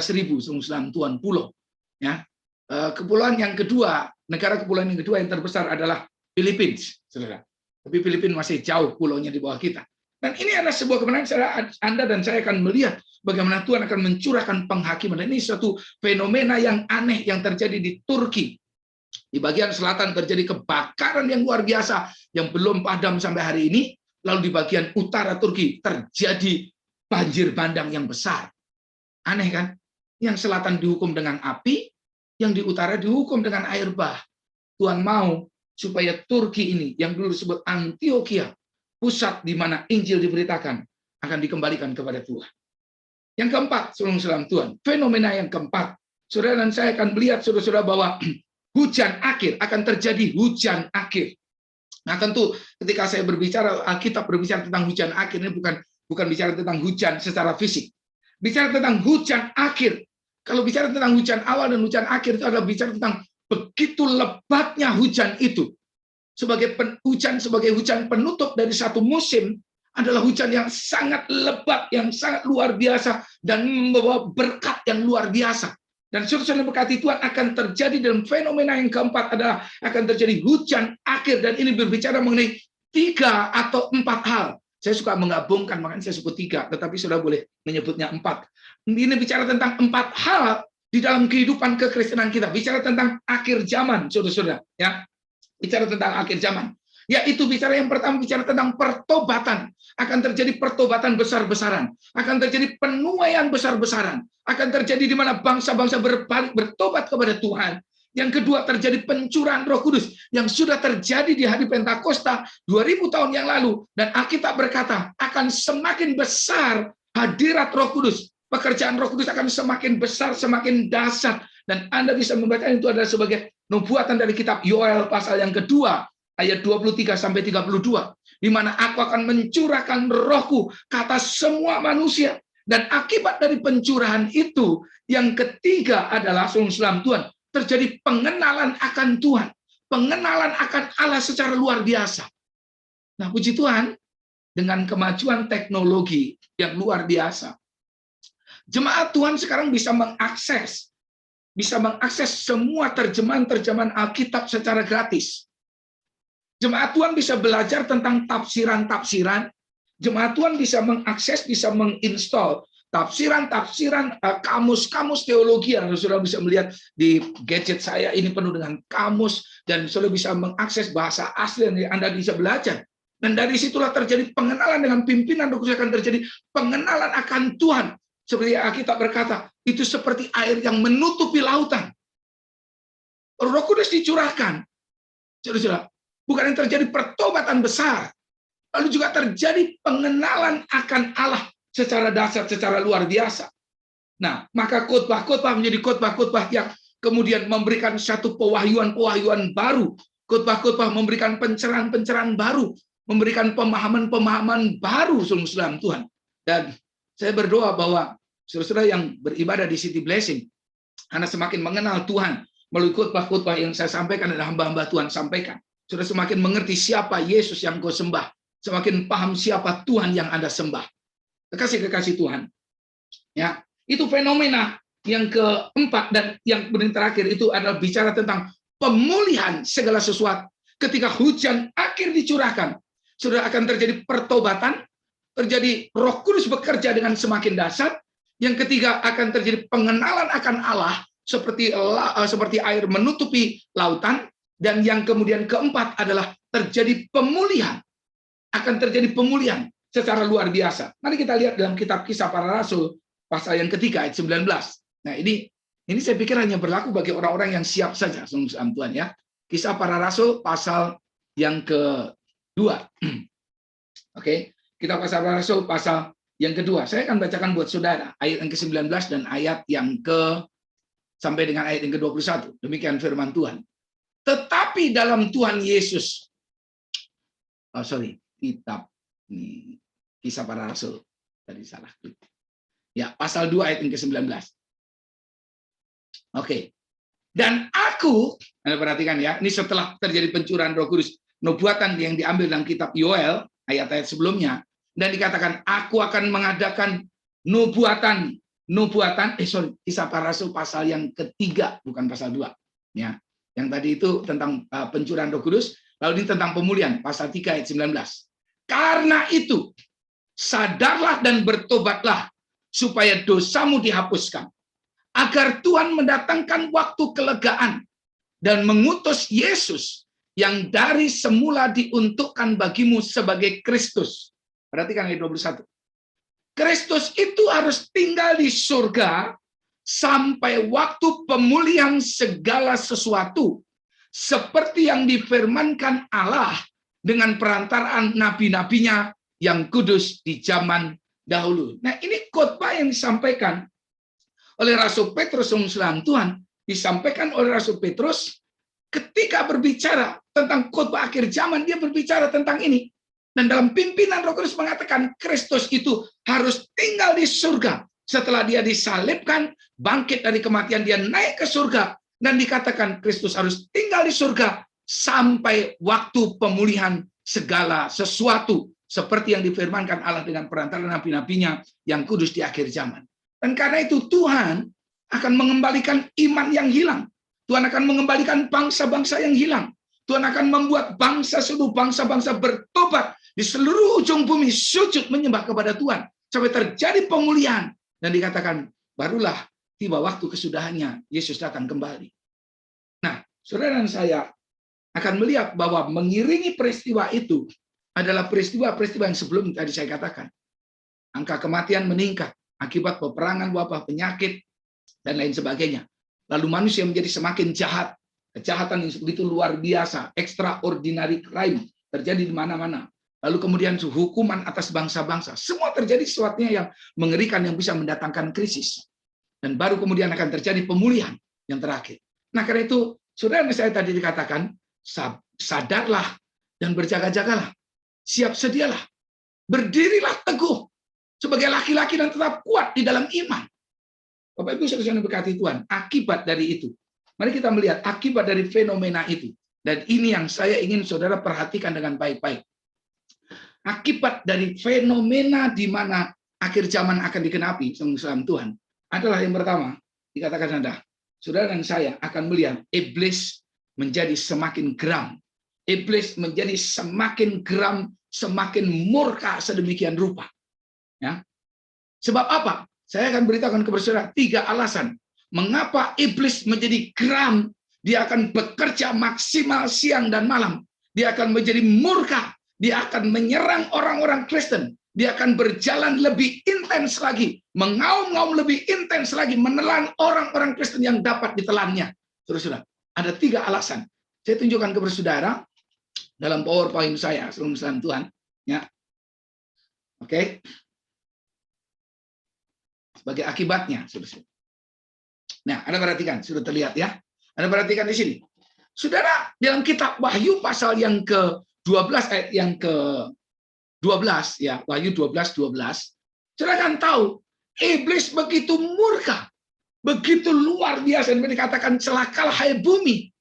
Tuhan pulau. Ya. Kepulauan yang kedua, negara kepulauan yang kedua yang terbesar adalah Filipina, saudara. Tapi Filipina masih jauh pulaunya di bawah kita. Dan ini adalah sebuah kemenangan, saudara. Anda dan saya akan melihat bagaimana Tuhan akan mencurahkan penghakiman. Dan ini suatu fenomena yang aneh yang terjadi di Turki. Di bagian selatan terjadi kebakaran yang luar biasa yang belum padam sampai hari ini. Lalu di bagian utara Turki terjadi banjir bandang yang besar. Aneh kan? Yang selatan dihukum dengan api, yang di utara dihukum dengan air bah. Tuhan mau supaya Turki ini, yang dulu disebut Antioquia, pusat di mana Injil diberitakan, akan dikembalikan kepada Tuhan. Yang keempat, saudara Tuhan, fenomena yang keempat, saudara dan saya akan melihat, saudara-saudara, bahwa hujan akhir, akan terjadi hujan akhir. Nah, tentu ketika saya berbicara, Alkitab berbicara tentang hujan akhir, ini bukan bicara tentang hujan secara fisik. Bicara tentang hujan akhir. Kalau bicara tentang hujan awal dan hujan akhir, itu adalah bicara tentang begitu lebatnya hujan itu. Sebagai hujan penutup dari satu musim, adalah hujan yang sangat lebat, yang sangat luar biasa, dan membawa berkat yang luar biasa. Dan saudara-saudara berkati Tuhan, akan terjadi dalam fenomena yang keempat adalah akan terjadi hujan akhir, dan ini berbicara mengenai 3 atau 4 hal. Saya suka menggabungkan, makanya saya sebut 3, tetapi saudara boleh menyebutnya 4. Ini bicara tentang 4 hal di dalam kehidupan kekristenan kita. Bicara tentang akhir zaman, saudara-saudara. Ya, bicara tentang akhir zaman. Yaitu bicara yang pertama, bicara tentang pertobatan. Akan terjadi pertobatan besar-besaran. Akan terjadi penuaian besar-besaran. Akan terjadi di mana bangsa-bangsa berbalik, bertobat kepada Tuhan. Yang kedua, terjadi pencurahan Roh Kudus yang sudah terjadi di hari Pentakosta 2000 tahun yang lalu. Dan Alkitab berkata, akan semakin besar hadirat Roh Kudus. Pekerjaan Roh Kudus akan semakin besar, semakin dahsyat. Dan Anda bisa membaca itu adalah sebagai nubuatan dari kitab Yoel pasal yang kedua, ayat 23-32. Di mana aku akan mencurahkan rohku ke atas semua manusia. Dan akibat dari pencurahan itu, yang ketiga adalah, saudara Tuhan, terjadi pengenalan akan Tuhan. Pengenalan akan Allah secara luar biasa. Nah, puji Tuhan, dengan kemajuan teknologi yang luar biasa, jemaat Tuhan sekarang bisa mengakses semua terjemahan Alkitab secara gratis. Jemaat Tuhan bisa belajar tentang tafsiran-tafsiran. Jemaat Tuhan bisa mengakses, bisa menginstall tafsiran-tafsiran, kamus-kamus teologi yang saudara bisa melihat di gadget saya ini penuh dengan kamus, dan saudara bisa mengakses bahasa asli yang Anda bisa belajar. Dan dari situlah terjadi pengenalan dengan pimpinan Roh Kudus, akan terjadi pengenalan akan Tuhan. Seperti Alkitab berkata, itu seperti air yang menutupi lautan. Roh Kudus dicurahkan. Saudara-saudara, bukan yang terjadi pertobatan besar, lalu juga terjadi pengenalan akan Allah secara dasar, secara luar biasa. Nah, maka khotbah-khotbah menjadi khotbah-khotbah yang kemudian memberikan satu pewahyuan-pewahyuan baru. Khotbah-khotbah memberikan pencerahan-pencerahan baru, memberikan pemahaman-pemahaman baru, saudara Tuhan. Dan saya berdoa bahwa saudara-saudara yang beribadah di City Blessing, Anda semakin mengenal Tuhan melalui khotbah-khotbah yang saya sampaikan dan hamba-hamba Tuhan sampaikan. Sudah semakin mengerti siapa Yesus yang kau sembah, semakin paham siapa Tuhan yang Anda sembah. Kekasih-kekasih Tuhan, ya, itu fenomena yang keempat dan yang paling terakhir itu adalah bicara tentang pemulihan segala sesuatu. Ketika hujan akhir dicurahkan, sudah akan terjadi pertobatan, terjadi Roh Kudus bekerja dengan semakin dahsyat. Yang ketiga akan terjadi pengenalan akan Allah seperti air menutupi lautan, dan yang kemudian keempat adalah terjadi pemulihan. Akan terjadi pemulihan secara luar biasa. Mari kita lihat dalam kitab Kisah Para Rasul pasal yang ketiga ayat 19. Nah, ini saya pikir hanya berlaku bagi orang-orang yang siap saja, Tuhan ya. Kisah Para Rasul pasal yang kedua. Oke, Kitab Kisah Para Rasul pasal yang kedua. Saya akan bacakan buat saudara ayat yang ke-19 dan ayat yang sampai dengan ayat yang ke-21. Demikian firman Tuhan. Tetapi dalam Tuhan Yesus, kitab ini Kisah Para Rasul tadi salah. Ya, pasal 2 ayat yang ke-19. Oke. Dan aku, Anda perhatikan ya, ini setelah terjadi pencurahan Roh Kudus, nubuatan yang diambil dalam kitab Yoel, ayat-ayat sebelumnya, dan dikatakan, aku akan mengadakan Kisah Para Rasul pasal yang ketiga, bukan pasal 2. Ya. Yang tadi itu tentang pencurahan Roh Kudus, lalu ini tentang pemulihan, pasal 3 ayat 19. Karena itu, sadarlah dan bertobatlah, supaya dosamu dihapuskan, agar Tuhan mendatangkan waktu kelegaan dan mengutus Yesus yang dari semula diuntukkan bagimu sebagai Kristus. Perhatikan ayat 21. Kristus itu harus tinggal di surga sampai waktu pemulihan segala sesuatu, seperti yang difirmankan Allah dengan perantaraan nabi-nabinya yang kudus di zaman dahulu. Nah, ini khotbah yang disampaikan oleh Rasul Petrus, Tuhan, disampaikan oleh Rasul Petrus ketika berbicara tentang khotbah akhir zaman. Dia berbicara tentang ini, dan dalam pimpinan Roh Kudus mengatakan Kristus itu harus tinggal di surga setelah dia disalibkan, bangkit dari kematian, dia naik ke surga, dan dikatakan Kristus harus tinggal di surga sampai waktu pemulihan segala sesuatu, seperti yang difirmankan Allah dengan perantara nabi-nabinya yang kudus di akhir zaman. Dan karena itu Tuhan akan mengembalikan iman yang hilang. Tuhan akan mengembalikan bangsa-bangsa yang hilang. Tuhan akan membuat seluruh bangsa-bangsa bertobat di seluruh ujung bumi, sujud menyembah kepada Tuhan. Sampai terjadi pemulihan. Dan dikatakan, barulah tiba waktu kesudahannya, Yesus datang kembali. Nah, saudara dan saya akan melihat bahwa mengiringi peristiwa itu adalah peristiwa-peristiwa yang sebelum tadi saya katakan. Angka kematian meningkat akibat peperangan, wabah, penyakit, dan lain sebagainya. Lalu manusia menjadi semakin jahat. Kejahatan yang begitu luar biasa, extraordinary crime, terjadi di mana-mana. Lalu kemudian hukuman atas bangsa-bangsa. Semua terjadi sesuatunya yang mengerikan, yang bisa mendatangkan krisis. Dan baru kemudian akan terjadi pemulihan yang terakhir. Nah, karena itu, saudara saya tadi dikatakan, sadarlah dan berjaga-jagalah. Siap sedialah. Berdirilah teguh sebagai laki-laki dan tetap kuat di dalam iman. Bapak Ibu saudara yang berkati Tuhan, akibat dari itu. Mari kita melihat akibat dari fenomena itu. Dan ini yang saya ingin saudara perhatikan dengan baik-baik. Akibat dari fenomena di mana akhir zaman akan digenapi, salam Tuhan, adalah yang pertama, dikatakan saudara dan saya akan melihat iblis menjadi semakin geram. Iblis menjadi semakin geram, semakin murka sedemikian rupa. Ya. Sebab apa? Saya akan beritakan kepada saudara 3 alasan mengapa iblis menjadi geram. Dia akan bekerja maksimal siang dan malam. Dia akan menjadi murka. Dia akan menyerang orang-orang Kristen. Dia akan berjalan lebih intens lagi, mengaum-ngaum lebih intens lagi, menelan orang-orang Kristen yang dapat ditelannya. Saudara-saudara, ada 3 alasan. Saya tunjukkan kepada saudara dalam PowerPoint saya, salam Tuhan. Ya. Oke. Sebagai akibatnya, saudara. Nah, Anda perhatikan, sudah terlihat ya. Anda perhatikan di sini. Saudara, dalam kitab Wahyu pasal yang ke-12 ayat yang ke-12 ya, Wahyu 12:12. Saudara kan tahu, iblis begitu murka, begitu luar biasa, dan dikatakan celakalah hai bumi.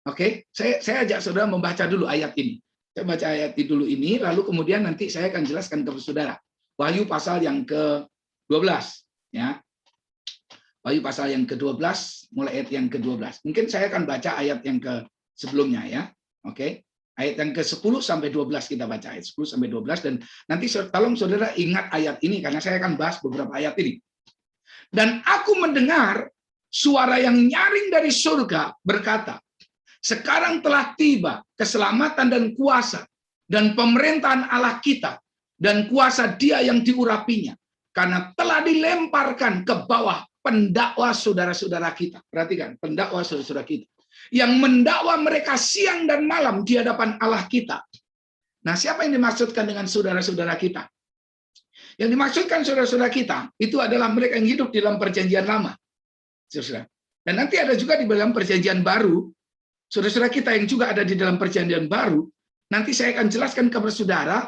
Oke, saya ajak saudara membaca dulu ayat ini. Saya baca ayat dulu ini, lalu kemudian nanti saya akan jelaskan kepada saudara. Wahyu pasal yang ke-12 ya. Wahyu pasal yang ke-12, mulai ayat yang ke-12. Mungkin saya akan baca ayat yang sebelumnya ya. Oke. Ayat yang ke-10 sampai 12 kita baca. Ayat 10 sampai 12 dan nanti tolong saudara ingat ayat ini karena saya akan bahas beberapa ayat ini. Dan aku mendengar suara yang nyaring dari surga berkata, sekarang telah tiba keselamatan dan kuasa dan pemerintahan Allah kita dan kuasa Dia yang diurapinya, karena telah dilemparkan ke bawah pendakwa saudara-saudara kita. Perhatikan, pendakwa saudara-saudara kita yang mendakwa mereka siang dan malam di hadapan Allah kita. Nah, siapa yang dimaksudkan dengan saudara-saudara kita? Yang dimaksudkan saudara-saudara kita itu adalah mereka yang hidup di dalam perjanjian lama. Saudara. Dan nanti ada juga di dalam perjanjian baru, saudara-saudara kita yang juga ada di dalam perjanjian baru, nanti saya akan jelaskan kepada saudara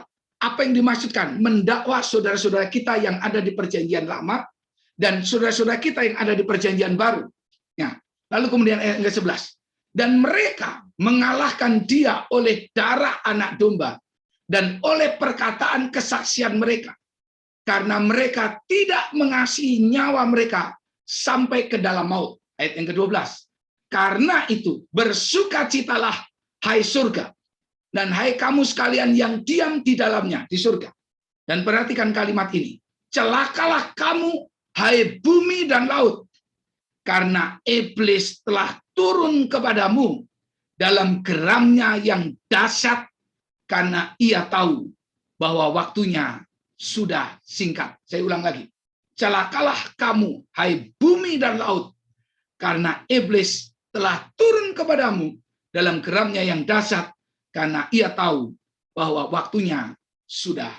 apa yang dimaksudkan mendakwa saudara-saudara kita yang ada di perjanjian lama dan saudara-saudara kita yang ada di perjanjian baru. Ya. Lalu kemudian ayat ke-11. Dan mereka mengalahkan Dia oleh darah anak domba dan oleh perkataan kesaksian mereka. Karena mereka tidak mengasihi nyawa mereka sampai ke dalam maut. Ayat yang ke-12. Karena itu bersukacitalah hai surga dan hai kamu sekalian yang diam di dalamnya di surga. Dan perhatikan kalimat ini. Celakalah kamu hai bumi dan laut, karena iblis telah turun kepadamu dalam geramnya yang dahsyat, karena ia tahu bahwa waktunya sudah singkat. Saya ulang lagi. Celakalah kamu, hai bumi dan laut, karena iblis telah turun kepadamu dalam geramnya yang dahsyat, karena ia tahu bahwa waktunya sudah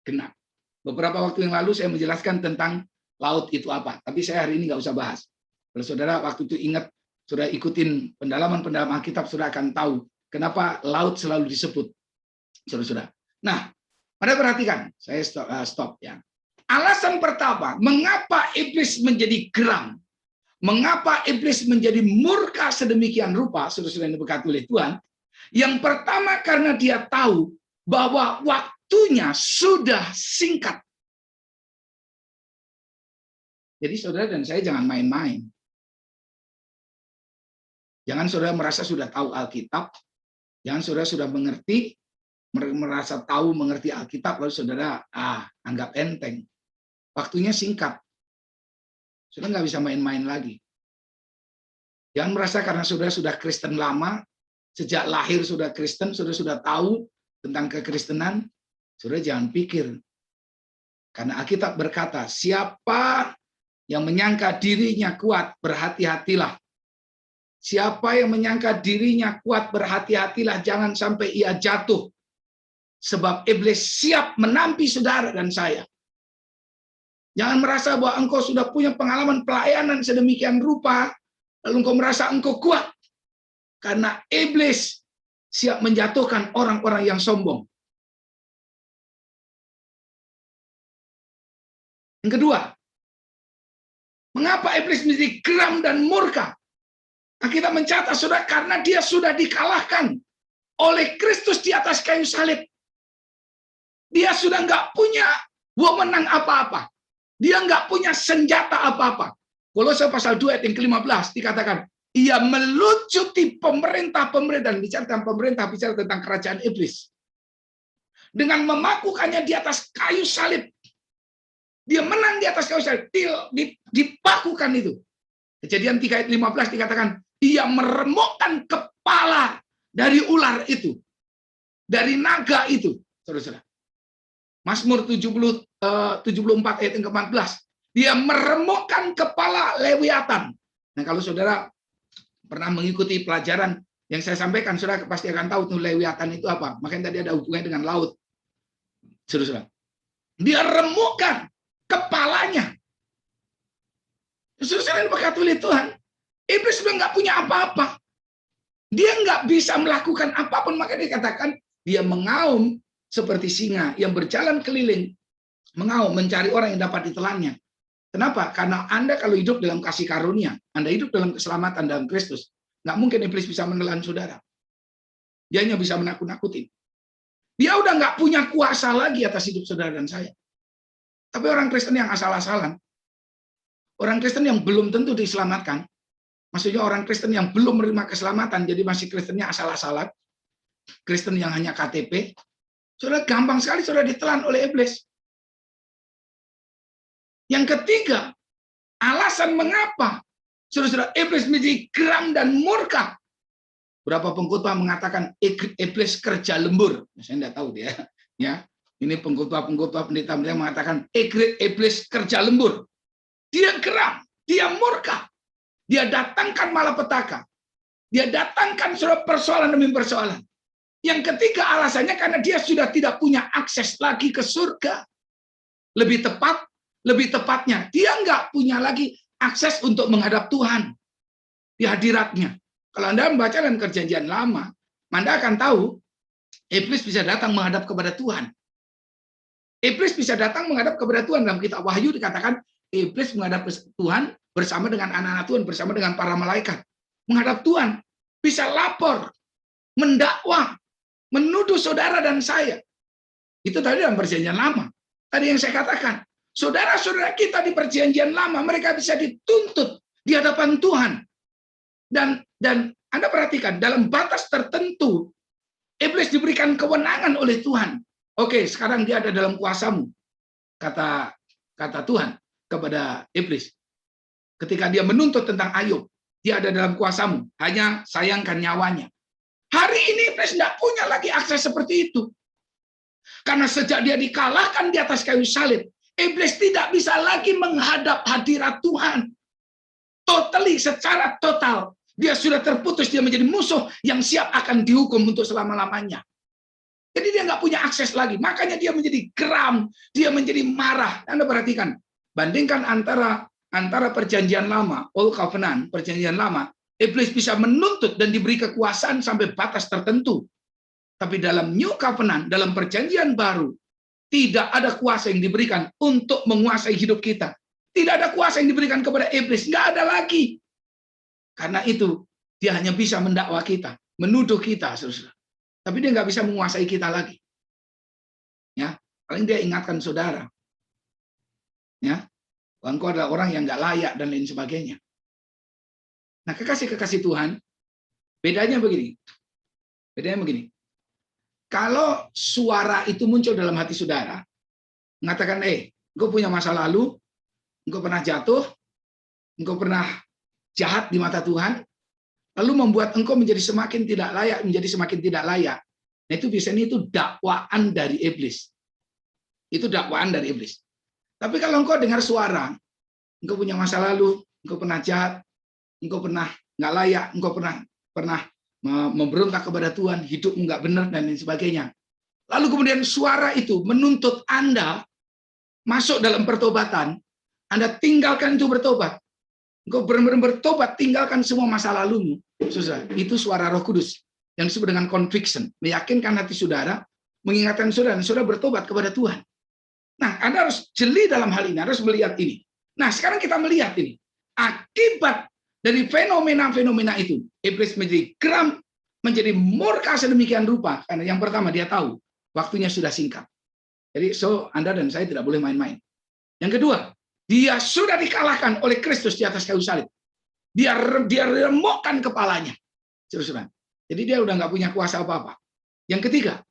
genap. Beberapa waktu yang lalu saya menjelaskan tentang laut itu apa, tapi saya hari ini nggak usah bahas. Kalau saudara waktu itu ingat, saudara ikutin pendalaman-pendalaman Alkitab, saudara akan tahu kenapa laut selalu disebut. Saudara-saudara. Nah, Anda perhatikan, saya stop ya. Alasan pertama, mengapa iblis menjadi geram? Mengapa iblis menjadi murka sedemikian rupa, saudara-saudara yang diberkati oleh Tuhan? Yang pertama karena dia tahu bahwa waktunya sudah singkat. Jadi saudara dan saya jangan main-main. Jangan saudara merasa sudah tahu Alkitab, jangan saudara sudah mengerti, merasa tahu mengerti Alkitab, lalu saudara anggap enteng. Waktunya singkat. Saudara nggak bisa main-main lagi. Jangan merasa karena saudara sudah Kristen lama, sejak lahir sudah Kristen, saudara sudah tahu tentang kekristenan, saudara jangan pikir. Karena Alkitab berkata, siapa yang menyangka dirinya kuat, berhati-hatilah. Siapa yang menyangka dirinya kuat, berhati-hatilah, jangan sampai ia jatuh. Sebab iblis siap menampi saudara dan saya. Jangan merasa bahwa engkau sudah punya pengalaman pelayanan sedemikian rupa, lalu engkau merasa engkau kuat. Karena iblis siap menjatuhkan orang-orang yang sombong. Yang kedua, mengapa iblis menjadi geram dan murka? Kita mencatat, saudara, karena dia sudah dikalahkan oleh Kristus di atas kayu salib. Dia sudah nggak punya wewenang apa-apa. Dia nggak punya senjata apa-apa. Kolose pasal 2 ayat yang ke-15 dikatakan, ia melucuti pemerintah-pemerintah, bicara tentang pemerintah, bicara tentang kerajaan iblis. Dengan memakukannya di atas kayu salib. Dia menang di atas kayu salib, dipakukan itu. Kejadian 3 ayat 15 dikatakan, ia meremukkan kepala dari ular itu, dari naga itu. Saudara-saudara. Mazmur 74 ayat yang ke-14. Dia meremukkan kepala Lewiatan. Nah, kalau saudara pernah mengikuti pelajaran yang saya sampaikan, saudara pasti akan tahu tuh Lewiatan itu apa. Makanya tadi ada hubungannya dengan laut. Saudara. Dia remukkan kepalanya. Saudara yang berkata oleh Tuhan, iblis sudah nggak punya apa-apa. Dia nggak bisa melakukan apapun, maka dia katakan dia mengaum seperti singa yang berjalan keliling, mengaum mencari orang yang dapat ditelannya. Kenapa? Karena Anda kalau hidup dalam kasih karunia, Anda hidup dalam keselamatan dalam Kristus, nggak mungkin iblis bisa menelan saudara. Dia hanya bisa menakut-nakutin. Dia udah nggak punya kuasa lagi atas hidup saudara dan saya. Tapi orang Kristen yang asal-asalan, Orang Kristen yang belum tentu diselamatkan, maksudnya orang Kristen yang belum menerima keselamatan, jadi masih Kristennya asal-asalan, Kristen yang hanya KTP, saudara gampang sekali saudara ditelan oleh iblis. Yang ketiga, alasan mengapa saudara iblis menjadi geram dan murka. Berapa pengkhotbah mengatakan iblis kerja lembur. Saya tidak tahu dia. Ya, ini pengkhotbah pendeta mengatakan iblis kerja lembur. Dia geram, dia murka, dia datangkan malapetaka, dia datangkan persoalan demi persoalan. Yang ketiga alasannya karena dia sudah tidak punya akses lagi ke surga. Lebih tepatnya, dia nggak punya lagi akses untuk menghadap Tuhan di hadiratnya. Kalau Anda membaca dalam Perjanjian Lama, Anda akan tahu iblis bisa datang menghadap kepada Tuhan. Iblis bisa datang menghadap kepada Tuhan. Dalam kitab Wahyu dikatakan iblis menghadap Tuhan bersama dengan anak-anak Tuhan, bersama dengan para malaikat. Menghadap Tuhan, bisa lapor, mendakwa, menuduh saudara dan saya. Itu tadi dalam Perjanjian Lama. Tadi yang saya katakan, saudara-saudara kita di Perjanjian Lama, mereka bisa dituntut di hadapan Tuhan. Dan Anda perhatikan, dalam batas tertentu, iblis diberikan kewenangan oleh Tuhan. Oke, sekarang dia ada dalam kuasamu, kata Tuhan kepada iblis. Ketika dia menuntut tentang Ayub, dia ada dalam kuasamu, hanya sayangkan nyawanya. Hari ini iblis tidak punya lagi akses seperti itu. Karena sejak dia dikalahkan di atas kayu salib, iblis tidak bisa lagi menghadap hadirat Tuhan. Secara total, dia sudah terputus, dia menjadi musuh yang siap akan dihukum untuk selama-lamanya. Jadi dia nggak punya akses lagi, makanya dia menjadi geram, dia menjadi marah. Anda perhatikan, bandingkan antara Perjanjian Lama, Old Covenant, Perjanjian Lama, iblis bisa menuntut dan diberi kekuasaan sampai batas tertentu. Tapi dalam New Covenant, dalam Perjanjian Baru, tidak ada kuasa yang diberikan untuk menguasai hidup kita. Tidak ada kuasa yang diberikan kepada iblis, nggak ada lagi. Karena itu, dia hanya bisa mendakwa kita, menuduh kita, saudara. Tapi dia nggak bisa menguasai kita lagi. Ya, paling dia ingatkan saudara. Ya, engkau adalah orang yang nggak layak dan lain sebagainya. Nah, kekasih-kekasih Tuhan, bedanya begini. Kalau suara itu muncul dalam hati saudara, mengatakan, engkau punya masa lalu, engkau pernah jatuh, engkau pernah jahat di mata Tuhan, lalu membuat engkau menjadi semakin tidak layak, Nah, itu biasanya itu dakwaan dari iblis. Itu dakwaan dari iblis. Tapi kalau engkau dengar suara, engkau punya masa lalu, engkau pernah jahat, engkau pernah nggak layak, engkau pernah memberontak kepada Tuhan, hidup nggak benar dan lain sebagainya. Lalu kemudian suara itu menuntut Anda masuk dalam pertobatan, Anda tinggalkan itu bertobat. Engkau benar-benar bertobat, tinggalkan semua masa lalumu. Saudara, itu suara Roh Kudus yang disebut dengan conviction, meyakinkan hati saudara, mengingatkan saudara, dan saudara bertobat kepada Tuhan. Nah, Anda harus jeli dalam hal ini, harus melihat ini. Nah, sekarang kita melihat ini. Akibat dari fenomena-fenomena itu, iblis menjadi geram, menjadi murka sedemikian rupa. Karena yang pertama, dia tahu waktunya sudah singkat. Jadi, Anda dan saya tidak boleh main-main. Yang kedua, dia sudah dikalahkan oleh Kristus di atas kayu salib. Dia remukkan kepalanya. Jadi dia udah nggak punya kuasa apa-apa. Yang ketiga,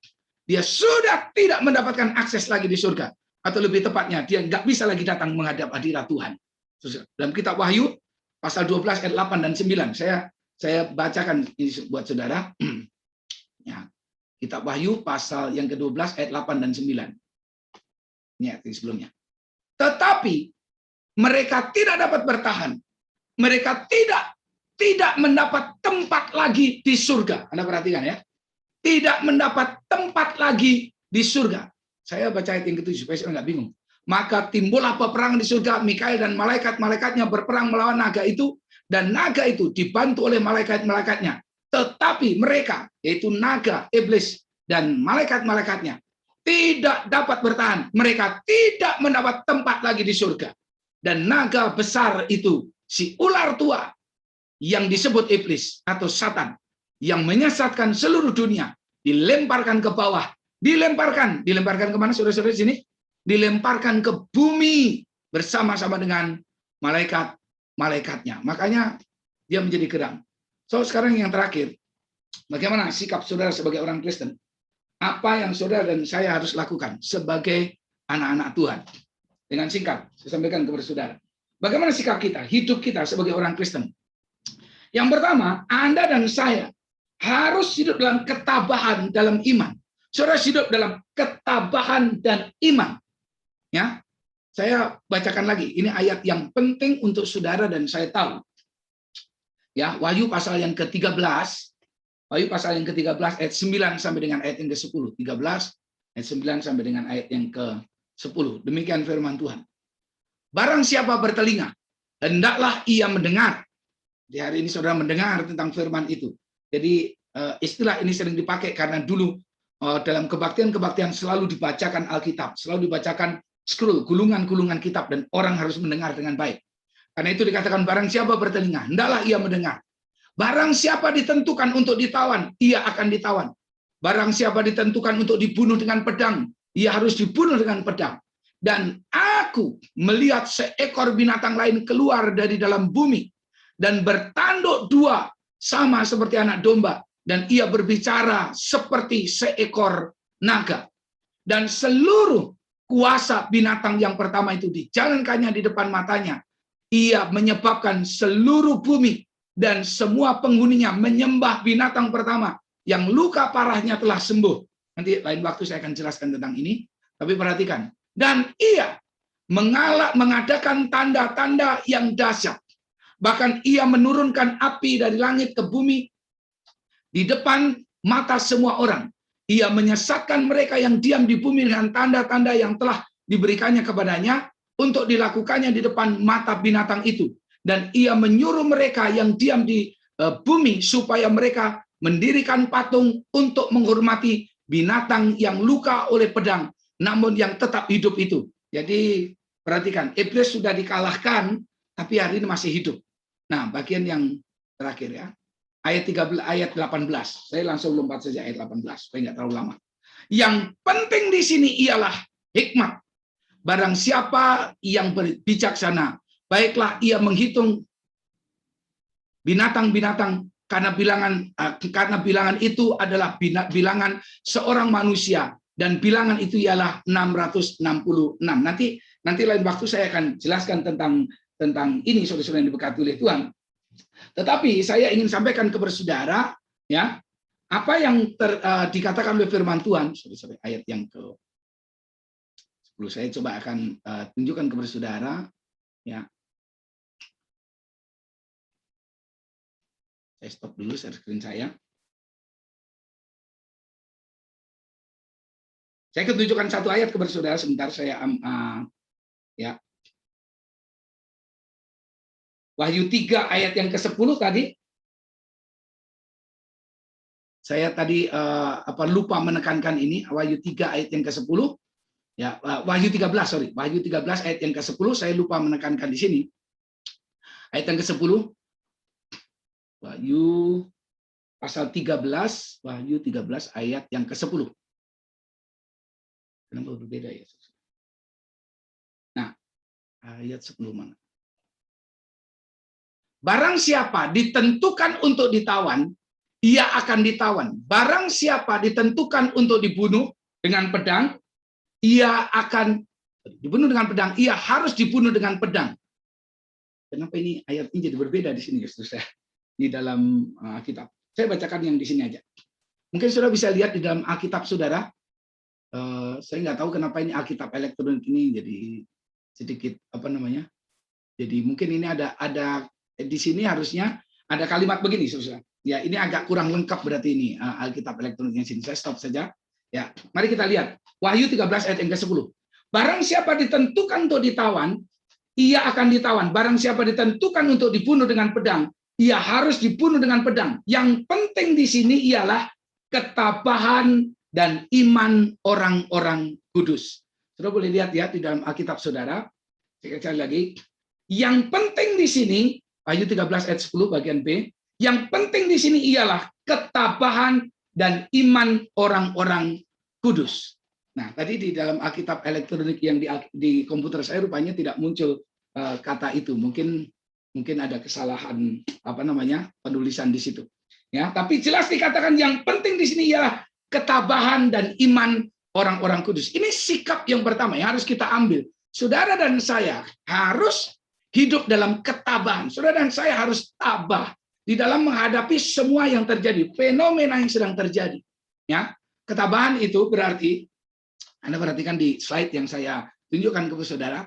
dia sudah tidak mendapatkan akses lagi di surga. Atau lebih tepatnya, dia nggak bisa lagi datang menghadap hadirat Tuhan. Dalam kitab Wahyu, pasal 12 ayat 8 dan 9. Saya bacakan ini buat saudara. Ya, kitab Wahyu pasal yang ke-12 ayat 8 dan 9. Ini ayat sebelumnya. Tetapi mereka tidak dapat bertahan. Mereka tidak mendapat tempat lagi di surga. Anda perhatikan ya. Tidak mendapat tempat lagi di surga. Saya baca ayat yang ke-7 supaya saya nggak bingung. Maka timbullah peperangan di surga, Mikael dan malaikat-malaikatnya berperang melawan naga itu, dan naga itu dibantu oleh malaikat-malaikatnya. Tetapi mereka, yaitu naga, iblis, dan malaikat-malaikatnya, tidak dapat bertahan. Mereka tidak mendapat tempat lagi di surga. Dan naga besar itu, si ular tua, yang disebut iblis atau Satan, yang menyesatkan seluruh dunia, dilemparkan ke bawah. Dilemparkan kemana saudara-saudara di sini? Dilemparkan ke bumi bersama-sama dengan malaikatnya. Makanya dia menjadi geram. So sekarang yang terakhir, bagaimana sikap saudara sebagai orang Kristen? Apa yang saudara dan saya harus lakukan sebagai anak-anak Tuhan? Dengan singkat, saya sampaikan kepada saudara. Bagaimana sikap kita, hidup kita sebagai orang Kristen? Yang pertama, Anda dan saya harus hidup dalam ketabahan dalam iman. Saudara hidup dalam ketabahan dan iman. Ya, saya bacakan lagi. Ini ayat yang penting untuk saudara dan saya tahu. Ya, Wahyu pasal yang ke-13. Wahyu pasal yang ke-13 ayat 9 sampai dengan ayat yang ke-10. 13 ayat 9 sampai dengan ayat yang ke-10. Demikian firman Tuhan. Barang siapa bertelinga, hendaklah ia mendengar. Di hari ini saudara mendengar tentang firman itu. Jadi istilah ini sering dipakai karena dulu dalam kebaktian-kebaktian selalu dibacakan Alkitab, selalu dibacakan scroll, gulungan-gulungan kitab, dan orang harus mendengar dengan baik. Karena itu dikatakan barang siapa bertelinga, hendaklah ia mendengar. Barang siapa ditentukan untuk ditawan, ia akan ditawan. Barang siapa ditentukan untuk dibunuh dengan pedang, ia harus dibunuh dengan pedang. Dan aku melihat seekor binatang lain keluar dari dalam bumi, dan bertanduk dua sama seperti anak domba, dan ia berbicara seperti seekor naga. Dan seluruh kuasa binatang yang pertama itu dijalankannya di depan matanya. Ia menyebabkan seluruh bumi dan semua penghuninya menyembah binatang pertama yang luka parahnya telah sembuh. Nanti lain waktu saya akan jelaskan tentang ini, tapi perhatikan. Dan ia mengadakan tanda-tanda yang dahsyat. Bahkan ia menurunkan api dari langit ke bumi di depan mata semua orang. Ia menyesatkan mereka yang diam di bumi dengan tanda-tanda yang telah diberikannya kepadanya untuk dilakukannya di depan mata binatang itu. Dan ia menyuruh mereka yang diam di bumi supaya mereka mendirikan patung untuk menghormati binatang yang luka oleh pedang, namun yang tetap hidup itu. Jadi perhatikan, iblis sudah dikalahkan, tapi hari ini masih hidup. Nah, bagian yang terakhir ya. Ayat 13, ayat 18. Saya langsung lompat saja ayat 18, supaya nggak terlalu lama. Yang penting di sini ialah hikmat. Barang siapa yang bijaksana, baiklah ia menghitung binatang-binatang karena bilangan itu adalah bilangan seorang manusia, dan bilangan itu ialah 666. Nanti lain waktu saya akan jelaskan tentang ini, saudara-saudara yang diberkati oleh Tuhan. Tetapi saya ingin sampaikan kepada saudara, ya, apa yang dikatakan oleh firman Tuhan, saudara-saudara, ayat yang ke-10. Saya coba akan tunjukkan kepada saudara, ya. Saya stop dulu share screen saya. Saya akan tunjukkan satu ayat kepada saudara sebentar. Saya ya. Wahyu 3 ayat yang ke-10 tadi. Saya tadi lupa menekankan ini. Wahyu 3 ayat yang ke-10. Ya, Wahyu 13, sorry. Wahyu 13 ayat yang ke-10 saya lupa menekankan di sini. Ayat yang ke-10. Wahyu pasal 13, Wahyu 13 ayat yang ke-10. Kenapa berbeda ya? Nah, ayat 10 mana? Barang siapa ditentukan untuk ditawan, ia akan ditawan. Barang siapa ditentukan untuk dibunuh dengan pedang, ia akan dibunuh dengan pedang. Ia harus dibunuh dengan pedang. Kenapa ini ayat ini jadi berbeda di sini, saudara? Di dalam Alkitab. Saya bacakan yang di sini aja. Mungkin saudara bisa lihat di dalam Alkitab saudara. Saya nggak tahu kenapa ini Alkitab elektronik ini jadi sedikit Jadi mungkin ini ada di sini harusnya ada kalimat begini, saudara. Ya, ini agak kurang lengkap berarti ini Alkitab elektroniknya sini. Saya stop saja. Ya, mari kita lihat Wahyu 13 ayat yang ke-10. Barang siapa ditentukan untuk ditawan, ia akan ditawan. Barang siapa ditentukan untuk dibunuh dengan pedang, ia harus dibunuh dengan pedang. Yang penting di sini ialah ketabahan dan iman orang-orang kudus. Saudara boleh lihat ya di dalam Alkitab saudara. Saya cari lagi. Yang penting di sini, Wahyu 13 ayat 10 bagian B, yang penting di sini ialah ketabahan dan iman orang-orang kudus. Nah, tadi di dalam Alkitab elektronik yang di komputer saya rupanya tidak muncul kata itu. Mungkin ada kesalahan penulisan di situ. Ya, tapi jelas dikatakan yang penting di sini ialah ketabahan dan iman orang-orang kudus. Ini sikap yang pertama yang harus kita ambil. Saudara dan saya harus hidup dalam ketabahan. Saudara dan saya harus tabah di dalam menghadapi semua yang terjadi, fenomena yang sedang terjadi. Ya, ketabahan itu berarti, Anda perhatikan di slide yang saya tunjukkan kepada saudara,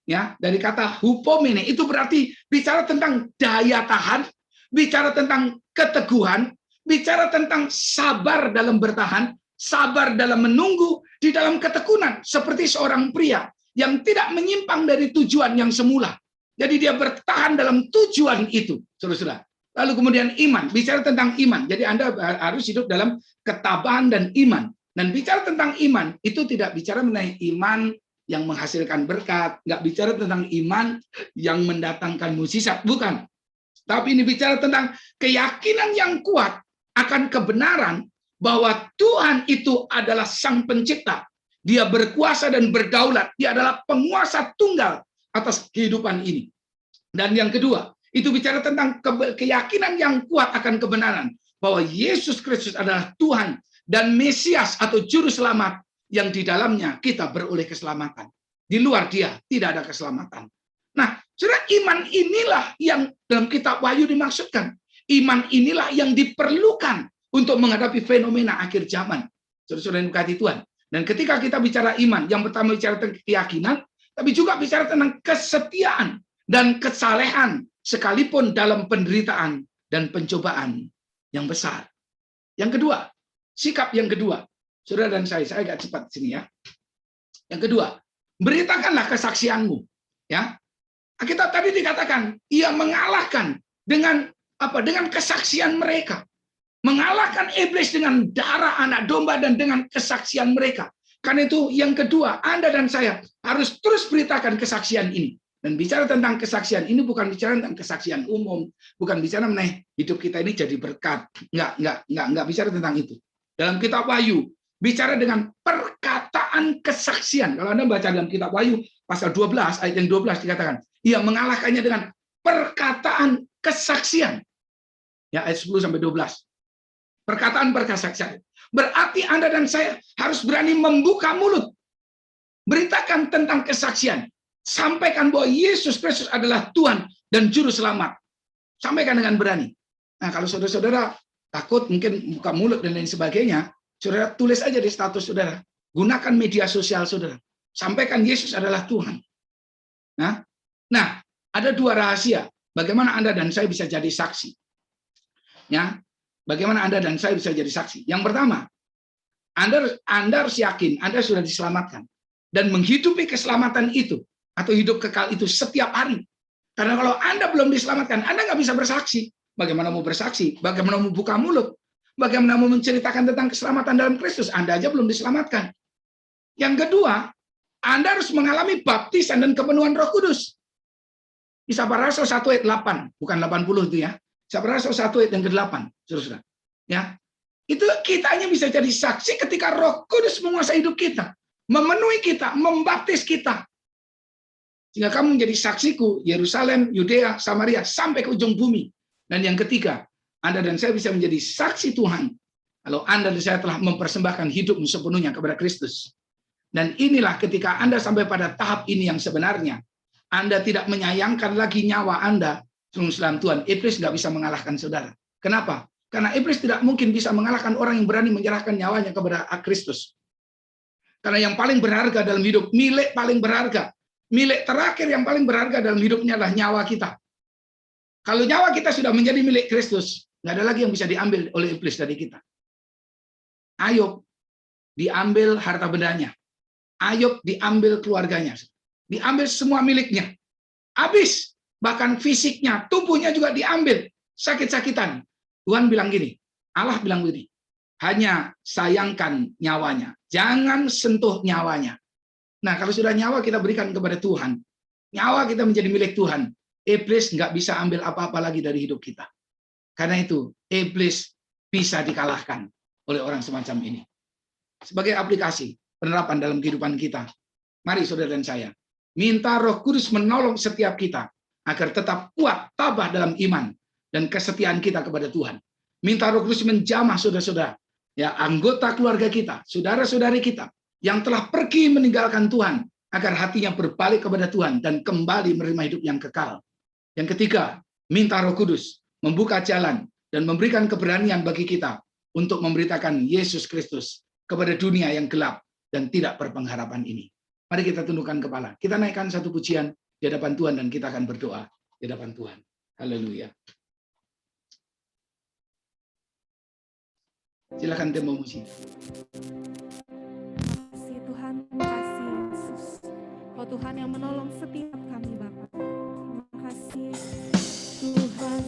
ya, dari kata hupomene itu berarti bicara tentang daya tahan, bicara tentang keteguhan, bicara tentang sabar dalam bertahan, sabar dalam menunggu, di dalam ketekunan, seperti seorang pria yang tidak menyimpang dari tujuan yang semula. Jadi dia bertahan dalam tujuan itu, saudara-saudara. Lalu kemudian iman, bicara tentang iman. Jadi Anda harus hidup dalam ketabahan dan iman. Dan bicara tentang iman, itu tidak bicara mengenai iman yang menghasilkan berkat, nggak bicara tentang iman yang mendatangkan mukjizat, bukan. Tapi ini bicara tentang keyakinan yang kuat akan kebenaran bahwa Tuhan itu adalah Sang Pencipta. Dia berkuasa dan berdaulat. Dia adalah penguasa tunggal atas kehidupan ini. Dan yang kedua, itu bicara tentang keyakinan yang kuat akan kebenaran bahwa Yesus Kristus adalah Tuhan dan Mesias atau Juru Selamat yang di dalamnya kita beroleh keselamatan. Di luar Dia tidak ada keselamatan. Nah, saudara, iman inilah yang dalam kitab Wahyu dimaksudkan. Iman inilah yang diperlukan untuk menghadapi fenomena akhir zaman. Saudara-saudara yang dikasihi Tuhan. Dan ketika kita bicara iman, yang pertama bicara tentang keyakinan, tapi juga bicara tentang kesetiaan dan kesalehan, sekalipun dalam penderitaan dan pencobaan yang besar. Yang kedua, sikap yang kedua, saudara dan saya agak cepat sini ya. Yang kedua, beritakanlah kesaksianmu. Ya, kita tadi dikatakan ia mengalahkan dengan kesaksian mereka. Mengalahkan iblis dengan darah anak domba dan dengan kesaksian mereka. Karena itu yang kedua, Anda dan saya harus terus beritakan kesaksian ini. Dan bicara tentang kesaksian ini bukan bicara tentang kesaksian umum, bukan bicara mengenai hidup kita ini jadi berkat. Enggak bicara tentang itu. Dalam kitab Wahyu bicara dengan perkataan kesaksian. Kalau Anda baca dalam kitab Wahyu pasal 12 ayat yang 12 dikatakan, ia mengalahkannya dengan perkataan kesaksian. Ya, ayat 10 sampai 12. Perkataan kesaksian. Berarti Anda dan saya harus berani membuka mulut. Beritakan tentang kesaksian. Sampaikan bahwa Yesus Kristus adalah Tuhan dan Juru Selamat. Sampaikan dengan berani. Nah, kalau saudara-saudara takut mungkin buka mulut dan lain sebagainya, saudara tulis aja di status saudara. Gunakan media sosial saudara. Sampaikan Yesus adalah Tuhan. Nah, ada dua rahasia. Bagaimana Anda dan saya bisa jadi saksi. Ya, bagaimana Anda dan saya bisa jadi saksi. Yang pertama, Anda harus yakin Anda sudah diselamatkan. Dan menghidupi keselamatan itu, atau hidup kekal itu setiap hari. Karena kalau Anda belum diselamatkan, Anda nggak bisa bersaksi. Bagaimana mau bersaksi? Bagaimana mau buka mulut? Bagaimana mau menceritakan tentang keselamatan dalam Kristus? Anda aja belum diselamatkan. Yang kedua, Anda harus mengalami baptisan dan kepenuhan Roh Kudus. Kisah Para Rasul 1 ayat 8, bukan 80 itu ya. Kisah Para Rasul 1 ayat yang ke-8, saudara-saudara. Ya, itu kita hanya bisa jadi saksi ketika Roh Kudus menguasai hidup kita, memenuhi kita, membaptis kita. Sehingga kamu menjadi saksiku, Yerusalem, Yudea, Samaria, sampai ke ujung bumi. Dan yang ketiga, Anda dan saya bisa menjadi saksi Tuhan kalau Anda dan saya telah mempersembahkan hidupmu sepenuhnya kepada Kristus. Dan inilah ketika Anda sampai pada tahap ini yang sebenarnya, Anda tidak menyayangkan lagi nyawa Anda dalam Tuhan. Iblis nggak bisa mengalahkan saudara. Kenapa? Karena iblis tidak mungkin bisa mengalahkan orang yang berani menyerahkan nyawanya kepada Kristus. Karena yang paling berharga dalam hidup, milik paling berharga, milik terakhir yang paling berharga dalam hidupnya adalah nyawa kita. Kalau nyawa kita sudah menjadi milik Kristus, nggak ada lagi yang bisa diambil oleh iblis dari kita. Ayub diambil harta bendanya. Ayub diambil keluarganya. Diambil semua miliknya. Habis. Bahkan fisiknya, tubuhnya juga diambil. Sakit-sakitan. Tuhan bilang gini. Allah bilang gini. Hanya sayangkan nyawanya. Jangan sentuh nyawanya. Nah, kalau sudah nyawa kita berikan kepada Tuhan, nyawa kita menjadi milik Tuhan, iblis nggak bisa ambil apa-apa lagi dari hidup kita. Karena itu, iblis bisa dikalahkan oleh orang semacam ini. Sebagai aplikasi penerapan dalam kehidupan kita, mari saudara dan saya, Minta Roh Kudus menolong setiap kita agar tetap kuat, tabah dalam iman dan kesetiaan kita kepada Tuhan. Minta Roh Kudus menjamah saudara-saudara, ya, anggota keluarga kita, saudara-saudari kita yang telah pergi meninggalkan Tuhan, agar hatinya berbalik kepada Tuhan dan kembali menerima hidup yang kekal. Yang ketiga, minta Roh Kudus membuka jalan dan memberikan keberanian bagi kita untuk memberitakan Yesus Kristus kepada dunia yang gelap dan tidak berpengharapan ini. Mari kita tundukkan kepala. Kita naikkan satu pujian di hadapan Tuhan dan kita akan berdoa di hadapan Tuhan. Haleluya. Silakan Temo Musi. Kasih Tuhan, kasih Yesus. Oh Tuhan yang menolong setiap kami Bapa. Terima kasih Tuhan.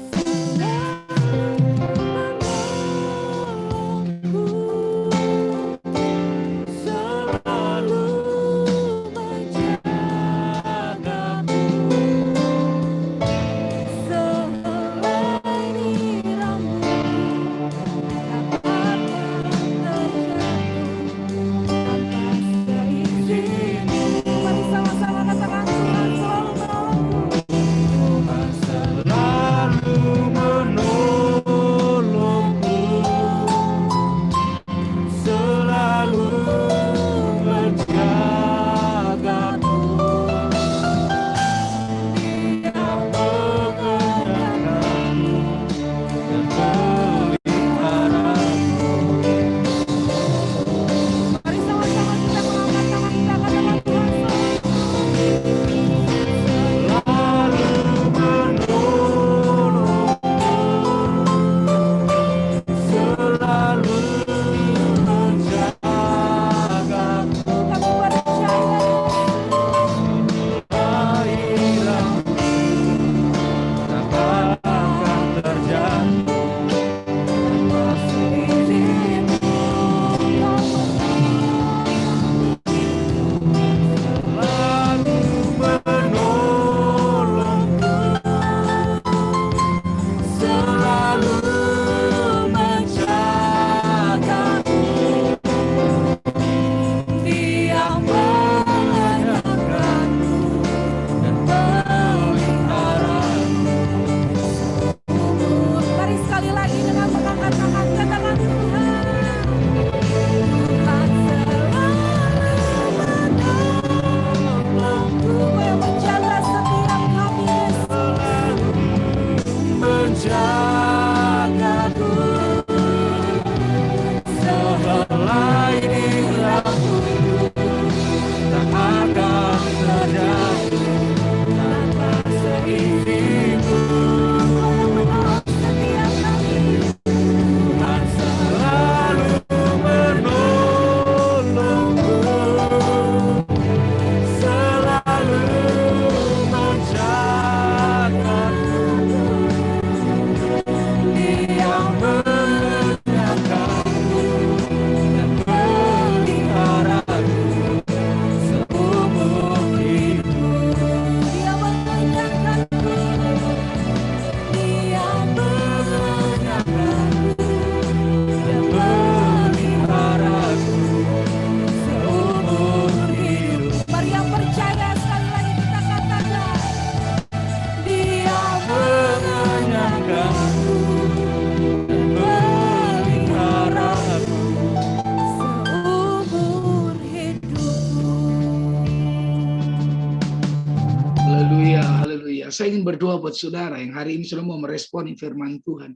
Saya ingin berdoa buat saudara yang hari ini sudah mau meresponi firman Tuhan.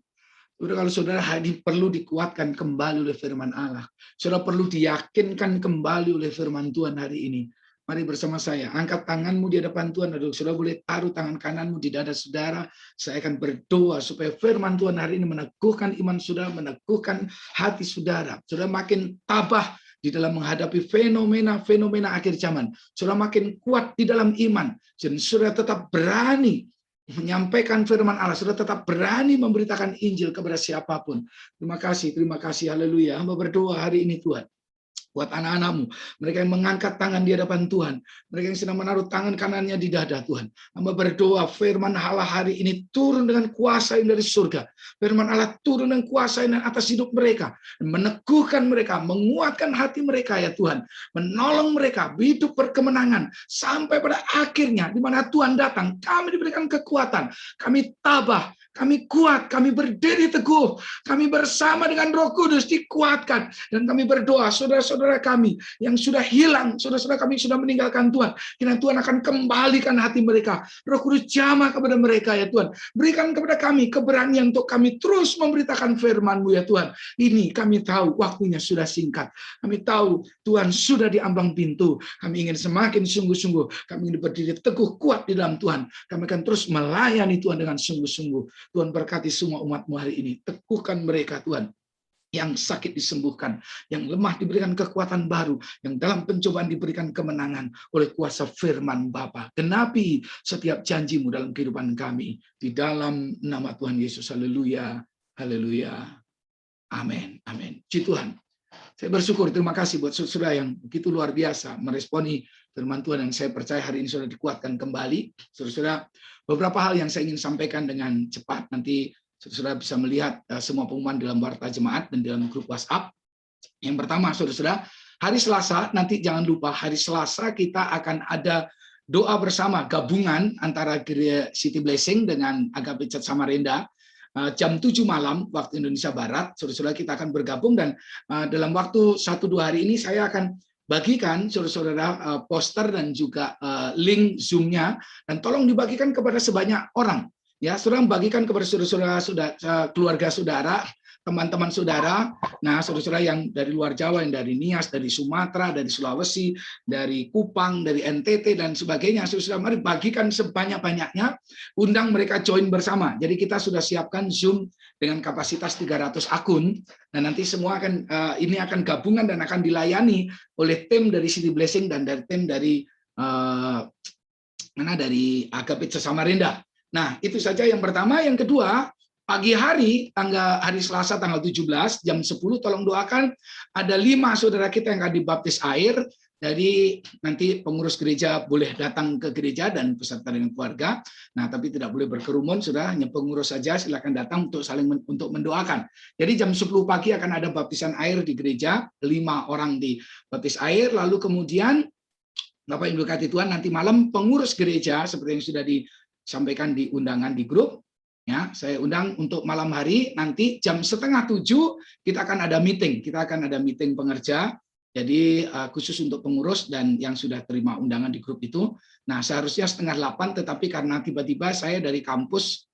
Saudara, kalau saudara perlu dikuatkan kembali oleh firman Allah. Saudara perlu diyakinkan kembali oleh firman Tuhan hari ini. Mari bersama saya, angkat tanganmu di hadapan Tuhan. Saudara boleh taruh tangan kananmu di dada saudara. Saya akan berdoa supaya firman Tuhan hari ini meneguhkan iman saudara, meneguhkan hati saudara. Saudara makin tabah di dalam menghadapi fenomena akhir zaman. Saudara makin kuat di dalam iman. Dan saudara tetap berani menyampaikan firman Allah. Saudara tetap berani memberitakan Injil kepada siapapun. Terima kasih, haleluya. Hamba berdoa hari ini Tuhan. Buat anak-anak-Mu, mereka yang mengangkat tangan di hadapan Tuhan, mereka yang sedang menaruh tangan kanannya di dada Tuhan. Hamba berdoa firman Allah hari ini turun dengan kuasa yang dari surga. Firman Allah turun dengan kuasa yang atas hidup mereka, meneguhkan mereka, menguatkan hati mereka ya Tuhan, menolong mereka hidup berkemenangan sampai pada akhirnya di mana Tuhan datang, kami diberikan kekuatan, kami tabah, kami kuat, kami berdiri teguh, kami bersama dengan Roh Kudus dikuatkan, dan kami berdoa saudara-saudara kami yang sudah hilang, saudara-saudara kami sudah meninggalkan Tuhan, kiranya Tuhan akan kembalikan hati mereka, Roh Kudus jamah kepada mereka ya Tuhan, berikan kepada kami keberanian untuk kami terus memberitakan firman-Mu ya Tuhan. Ini kami tahu waktunya sudah singkat, kami tahu Tuhan sudah di ambang pintu, kami ingin semakin sungguh-sungguh, kami ingin berdiri teguh kuat di dalam Tuhan, kami akan terus melayani Tuhan dengan sungguh-sungguh. Tuhan berkati semua umat-Mu hari ini, teguhkan mereka Tuhan, yang sakit disembuhkan, yang lemah diberikan kekuatan baru, yang dalam pencobaan diberikan kemenangan oleh kuasa firman Bapa. Genapi setiap janji-Mu dalam kehidupan kami, di dalam nama Tuhan Yesus. Haleluya, haleluya, amin, amin. Puji Tuhan. Saya bersyukur, terima kasih buat saudara yang begitu luar biasa meresponi firman Tuhan, dan saya percaya hari ini sudah dikuatkan kembali. Saudara-saudara, beberapa hal yang saya ingin sampaikan dengan cepat, nanti saudara bisa melihat semua pengumuman dalam warta jemaat dan dalam grup WhatsApp. Yang pertama, saudara-saudara, hari Selasa, nanti jangan lupa, hari Selasa kita akan ada doa bersama gabungan antara Gereja City Blessing dengan Agape Church Samarinda. Jam 7 malam waktu Indonesia Barat, saudara-saudara kita akan bergabung, dan dalam waktu 1-2 hari ini saya akan bagikan saudara-saudara poster dan juga link Zoom-nya, dan tolong dibagikan kepada sebanyak orang. Ya, saudara bagikan kepada saudara-saudara, keluarga saudara, teman-teman saudara. Nah, saudara-saudara yang dari luar Jawa, yang dari Nias, dari Sumatera, dari Sulawesi, dari Kupang, dari NTT dan sebagainya, saudara-saudara mari bagikan sebanyak-banyaknya, undang mereka join bersama. Jadi kita sudah siapkan Zoom dengan kapasitas 300 akun, dan nanti semua akan ini akan gabungan dan akan dilayani oleh tim dari City Blessing dan dari tim dari dari Agape Church Samarinda. Nah, itu saja yang pertama. Yang kedua, pagi hari hari Selasa tanggal 17 jam 10 tolong doakan ada 5 saudara kita yang akan dibaptis air. Jadi nanti pengurus gereja boleh datang ke gereja dan beserta dengan keluarga. Nah, tapi tidak boleh berkerumun, sudah hanya pengurus saja, silakan datang untuk saling untuk mendoakan. Jadi jam 10 pagi akan ada baptisan air di gereja, 5 orang dibaptis air, lalu kemudian Bapak Ibu berkati Tuhan, nanti malam pengurus gereja seperti yang sudah disampaikan di undangan di grup, ya, saya undang untuk malam hari nanti jam 6:30 kita akan ada meeting, pengerja, jadi khusus untuk pengurus dan yang sudah terima undangan di grup itu. Nah, seharusnya 7:30, tetapi karena tiba-tiba saya dari kampus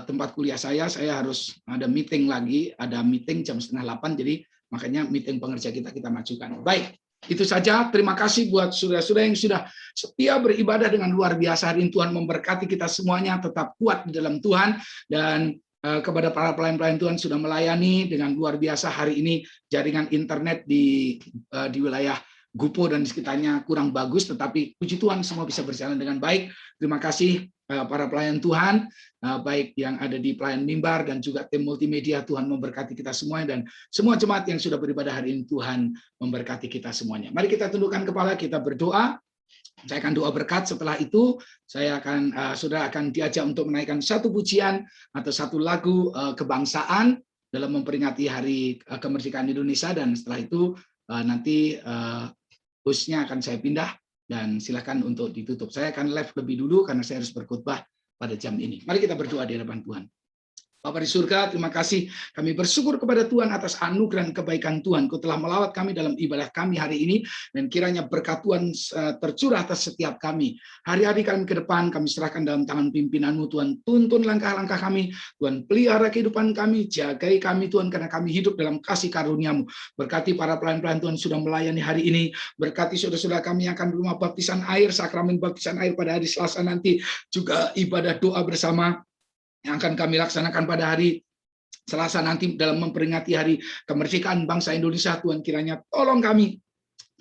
tempat kuliah saya harus ada meeting lagi, ada meeting jam 7:30, jadi makanya meeting pengerja kita majukan. Baik. Itu saja, terima kasih buat saudara-saudara yang sudah setia beribadah dengan luar biasa. Hari ini Tuhan memberkati kita semuanya, tetap kuat di dalam Tuhan, dan kepada para pelayan-pelayan Tuhan sudah melayani dengan luar biasa. Hari ini jaringan internet di wilayah Gupo dan sekitarnya kurang bagus, tetapi puji Tuhan semua bisa berjalan dengan baik. Terima kasih para pelayan Tuhan, baik yang ada di pelayan mimbar dan juga tim multimedia. Tuhan memberkati kita semuanya, dan semua jemaat yang sudah beribadah hari ini, Tuhan memberkati kita semuanya. Mari kita tundukkan kepala, kita berdoa. Saya akan doa berkat. Setelah itu saudara akan diajak untuk menaikkan satu pujian atau satu lagu kebangsaan dalam memperingati Hari Kemerdekaan Indonesia, dan setelah itu nanti hostnya akan saya pindah, dan silakan untuk ditutup. Saya akan live lebih dulu karena saya harus berkhotbah pada jam ini. Mari kita berdoa di hadapan Tuhan. Bapa di surga, terima kasih. Kami bersyukur kepada Tuhan atas anugerah dan kebaikan Tuhan. Kau telah melawat kami dalam ibadah kami hari ini, dan kiranya berkat Tuhan tercurah atas setiap kami. Hari-hari kami ke depan, kami serahkan dalam tangan pimpinan-Mu, Tuhan. Tuntun langkah-langkah kami, Tuhan. Pelihara kehidupan kami, jagai kami, Tuhan, karena kami hidup dalam kasih karunia-Mu. Berkati para pelayan-pelayan Tuhan sudah melayani hari ini. Berkati saudara-saudara kami yang akan berumah baptisan air, sakramen baptisan air pada hari Selasa nanti. Juga ibadah doa bersama yang akan kami laksanakan pada hari Selasa nanti dalam memperingati Hari Kemerdekaan Bangsa Indonesia. Tuhan, kiranya tolong kami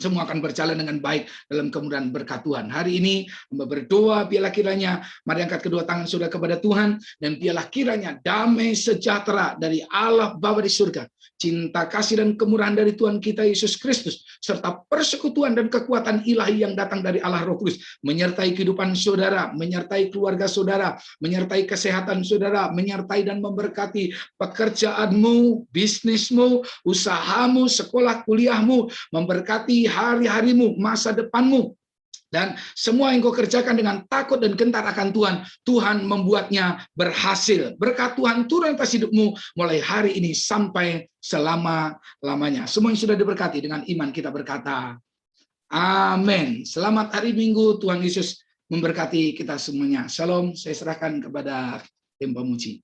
Semua akan berjalan dengan baik dalam kemudahan berkat Tuhan. Hari ini hamba berdoa, biarlah kiranya, mari angkat kedua tangan saudara kepada Tuhan, dan biarlah kiranya damai sejahtera dari Allah Bapa di surga, cinta kasih dan kemurahan dari Tuhan kita Yesus Kristus, serta persekutuan dan kekuatan ilahi yang datang dari Allah Roh Kudus, menyertai kehidupan saudara, menyertai keluarga saudara, menyertai kesehatan saudara, menyertai dan memberkati pekerjaanmu, bisnismu, usahamu, sekolah kuliahmu, memberkati hari-harimu, masa depanmu, dan semua yang kau kerjakan dengan takut dan gentar akan Tuhan, Tuhan membuatnya berhasil. Berkat Tuhan turun atas hidupmu mulai hari ini sampai selama-lamanya. Semua yang sudah diberkati dengan iman kita berkata, amin. Selamat hari Minggu, Tuhan Yesus memberkati kita semuanya. Shalom, saya serahkan kepada tim pemuji.